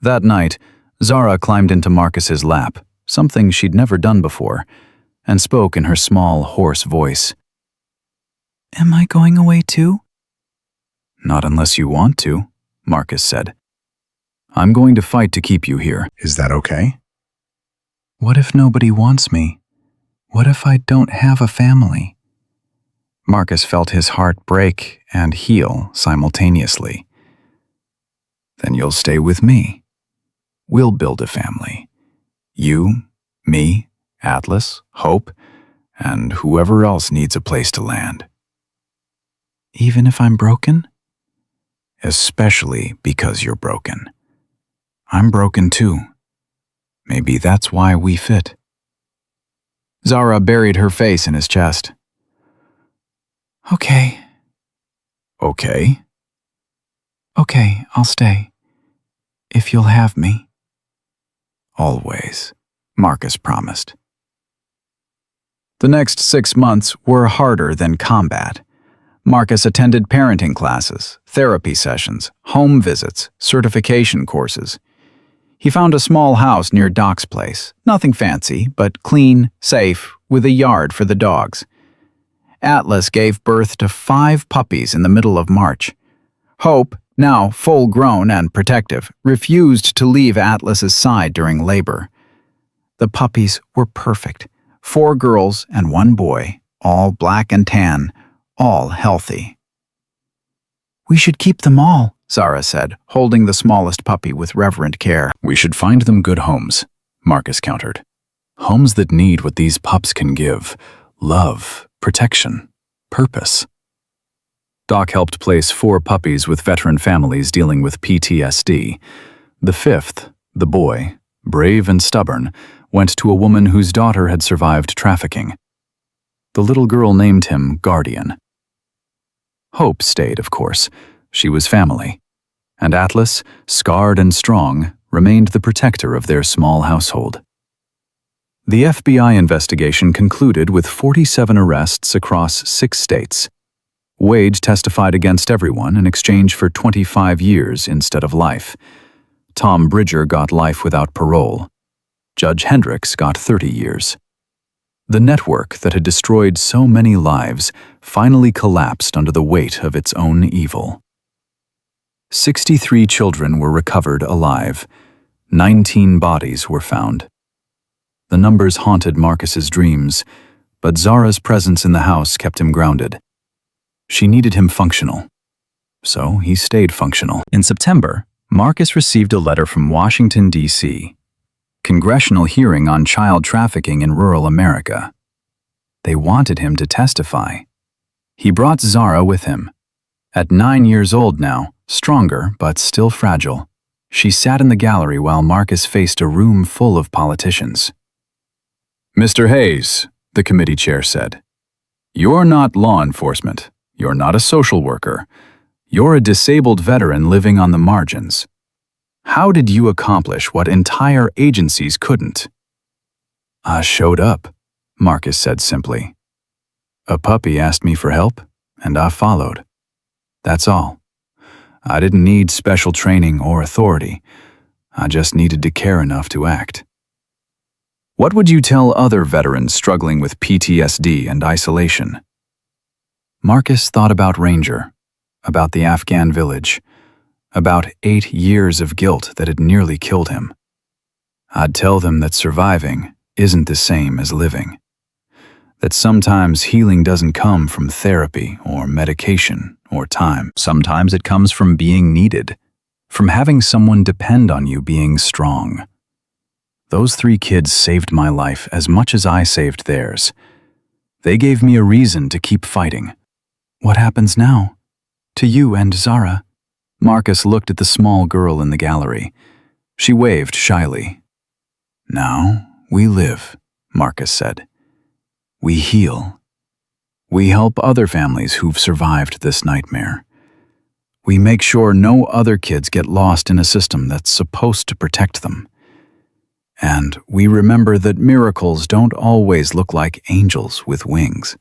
That night, Zara climbed into Marcus's lap, something she'd never done before, and spoke in her small, hoarse voice. Am I going away too? Not unless you want to, Marcus said. I'm going to fight to keep you here. Is that okay? What if nobody wants me? What if I don't have a family? Marcus felt his heart break and heal simultaneously. Then you'll stay with me. We'll build a family. You, me, Atlas, Hope, and whoever else needs a place to land. Even if I'm broken? Especially because you're broken. I'm broken too. Maybe that's why we fit. Zara buried her face in his chest. Okay. Okay? Okay, I'll stay. If you'll have me. Always, Marcus promised. The next 6 months were harder than combat. Marcus attended parenting classes, therapy sessions, home visits, certification courses. He found a small house near Doc's place, nothing fancy, but clean, safe, with a yard for the dogs. Atlas gave birth to 5 puppies in the middle of March. Hope, now full-grown and protective, refused to leave Atlas's side during labor. The puppies were perfect, 4 girls and 1 boy, all black and tan, all healthy. We should keep them all, Zara said, holding the smallest puppy with reverent care. We should find them good homes, Marcus countered. Homes that need what these pups can give: love, protection, purpose. Doc helped place 4 puppies with veteran families dealing with PTSD. The 5th, the boy, brave and stubborn, went to a woman whose daughter had survived trafficking. The little girl named him Guardian. Hope stayed, of course. She was family. And Atlas, scarred and strong, remained the protector of their small household. The FBI investigation concluded with 47 arrests across 6 states. Wade testified against everyone in exchange for 25 years instead of life. Tom Bridger got life without parole. Judge Hendricks got 30 years. The network that had destroyed so many lives finally collapsed under the weight of its own evil. 63 children were recovered alive. 19 bodies were found. The numbers haunted Marcus's dreams, but Zara's presence in the house kept him grounded. She needed him functional. So he stayed functional. In September, Marcus received a letter from Washington, D.C. Congressional hearing on child trafficking in rural America. They wanted him to testify. He brought Zara with him. At 9 years old now, stronger but still fragile, she sat in the gallery while Marcus faced a room full of politicians. "Mr. Hayes," the committee chair said, "you're not law enforcement. You're not a social worker. You're a disabled veteran living on the margins. How did you accomplish what entire agencies couldn't?" "I showed up," Marcus said simply. "A puppy asked me for help, and I followed. That's all. I didn't need special training or authority. I just needed to care enough to act." What would you tell other veterans struggling with PTSD and isolation? Marcus thought about Ranger, about the Afghan village, about 8 years of guilt that had nearly killed him. I'd tell them that surviving isn't the same as living. That sometimes healing doesn't come from therapy or medication or time. Sometimes it comes from being needed, from having someone depend on you being strong. Those 3 kids saved my life as much as I saved theirs. They gave me a reason to keep fighting. What happens now? To you and Zara? Marcus looked at the small girl in the gallery. She waved shyly. "Now we live," Marcus said. "We heal. We help other families who've survived this nightmare. We make sure no other kids get lost in a system that's supposed to protect them. And we remember that miracles don't always look like angels with wings.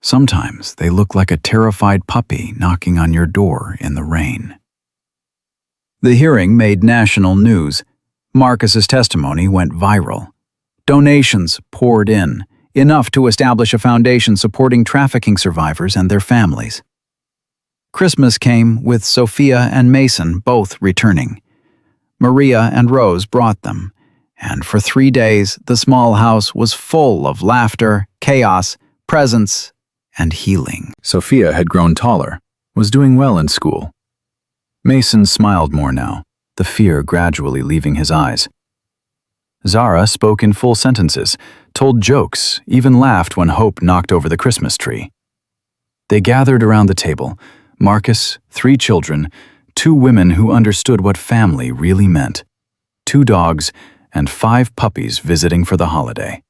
Sometimes they look like a terrified puppy knocking on your door in the rain." The hearing made national news. Marcus's testimony went viral. Donations poured in, enough to establish a foundation supporting trafficking survivors and their families. Christmas came with Sophia and Mason both returning. Maria and Rose brought them, and for 3 days the small house was full of laughter, chaos, presents, and healing. Sophia had grown taller, was doing well in school. Mason smiled more now, the fear gradually leaving his eyes. Zara spoke in full sentences, told jokes, even laughed when Hope knocked over the Christmas tree. They gathered around the table, Marcus, 3 children, 2 women who understood what family really meant, 2 dogs, and 5 puppies visiting for the holiday.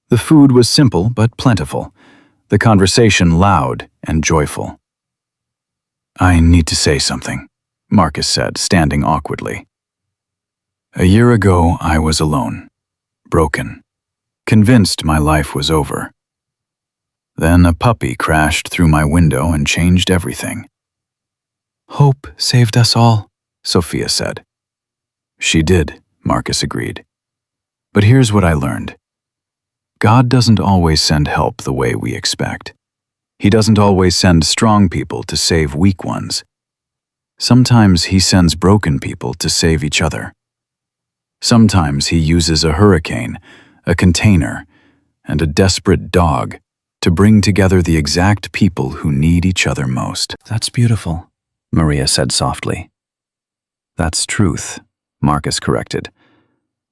The food was simple but plentiful, the conversation loud and joyful. "I need to say something," Marcus said, standing awkwardly. "A year ago, I was alone, broken, convinced my life was over. Then a puppy crashed through my window and changed everything." "Hope saved us all," Sophia said. "She did," Marcus agreed. "But here's what I learned. God doesn't always send help the way we expect. He doesn't always send strong people to save weak ones. Sometimes he sends broken people to save each other. Sometimes he uses a hurricane, a container, and a desperate dog to bring together the exact people who need each other most." "That's beautiful," Maria said softly. "That's truth," Marcus corrected.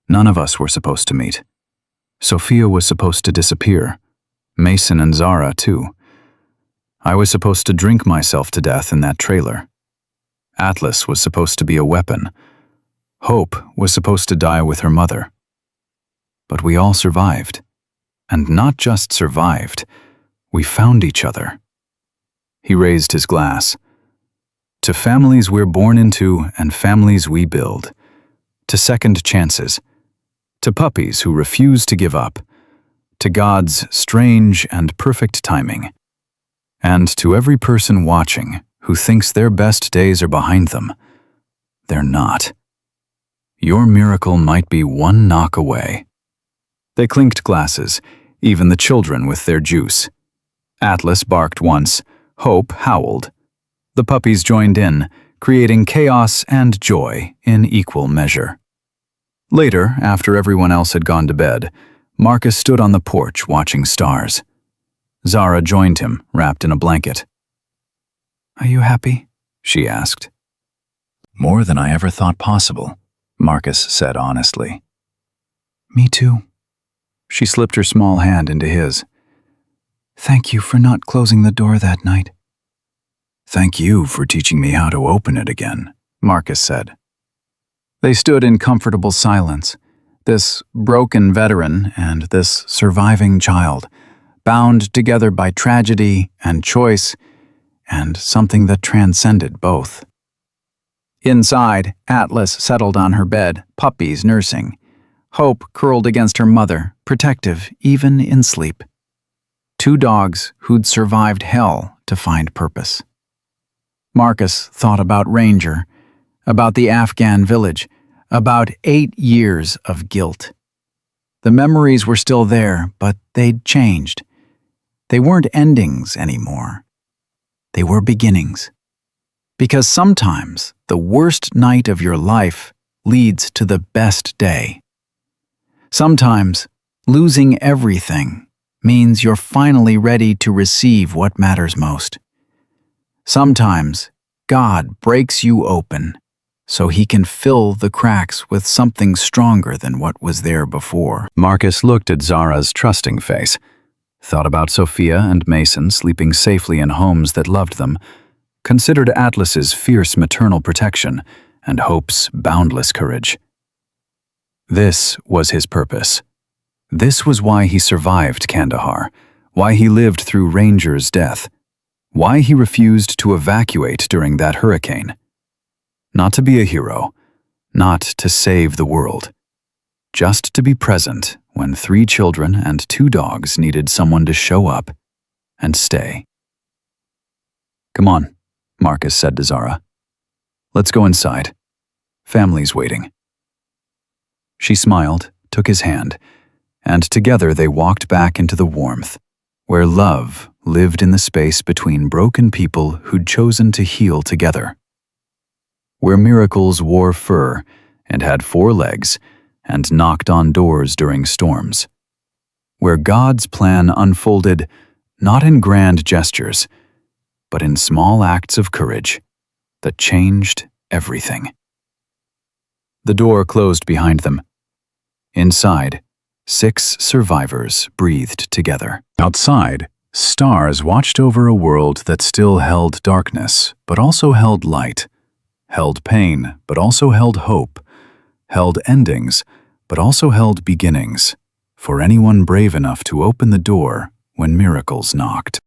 "None of us were supposed to meet. Sophia was supposed to disappear. Mason and Zara, too. I was supposed to drink myself to death in that trailer. Atlas was supposed to be a weapon. Hope was supposed to die with her mother. But we all survived. And not just survived, we found each other. He raised his glass. To families we're born into and families we build. To second chances. To puppies who refuse to give up. To God's strange and perfect timing. And to every person watching who thinks their best days are behind them. They're not. Your miracle might be one knock away. They clinked glasses, even the children with their juice. Atlas barked once, Hope howled. The puppies joined in, creating chaos and joy in equal measure. Later, after everyone else had gone to bed, Marcus stood on the porch watching stars. Zara joined him, wrapped in a blanket. Are you happy? She asked. More than I ever thought possible, Marcus said honestly. Me too. She slipped her small hand into his. Thank you for not closing the door that night. Thank you for teaching me how to open it again, Marcus said. They stood in comfortable silence, this broken veteran and this surviving child, bound together by tragedy and choice, and something that transcended both. Inside, Atlas settled on her bed, puppies nursing. Hope curled against her mother, protective even in sleep. Two dogs who'd survived hell to find purpose. Marcus thought about Ranger, about the Afghan village, about 8 years of guilt. The memories were still there, but they'd changed. They weren't endings anymore. They were beginnings. Because sometimes the worst night of your life leads to the best day. Sometimes losing everything means you're finally ready to receive what matters most. Sometimes God breaks you open so he can fill the cracks with something stronger than what was there before. Marcus looked at Zara's trusting face, thought about Sophia and Mason sleeping safely in homes that loved them, considered Atlas's fierce maternal protection and Hope's boundless courage. This was his purpose. This was why he survived Kandahar, why he lived through Ranger's death, why he refused to evacuate during that hurricane. Not to be a hero, not to save the world, just to be present when 3 children and 2 dogs needed someone to show up and stay. Come on, Marcus said to Zara. Let's go inside. Family's waiting. She smiled, took his hand, and together they walked back into the warmth, where love lived in the space between broken people who'd chosen to heal together. Where miracles wore fur and had 4 legs and knocked on doors during storms. Where God's plan unfolded not in grand gestures, but in small acts of courage that changed everything. The door closed behind them. Inside, 6 survivors breathed together. Outside, stars watched over a world that still held darkness, but also held light, held pain, but also held hope, held endings, but also held beginnings, for anyone brave enough to open the door when miracles knocked.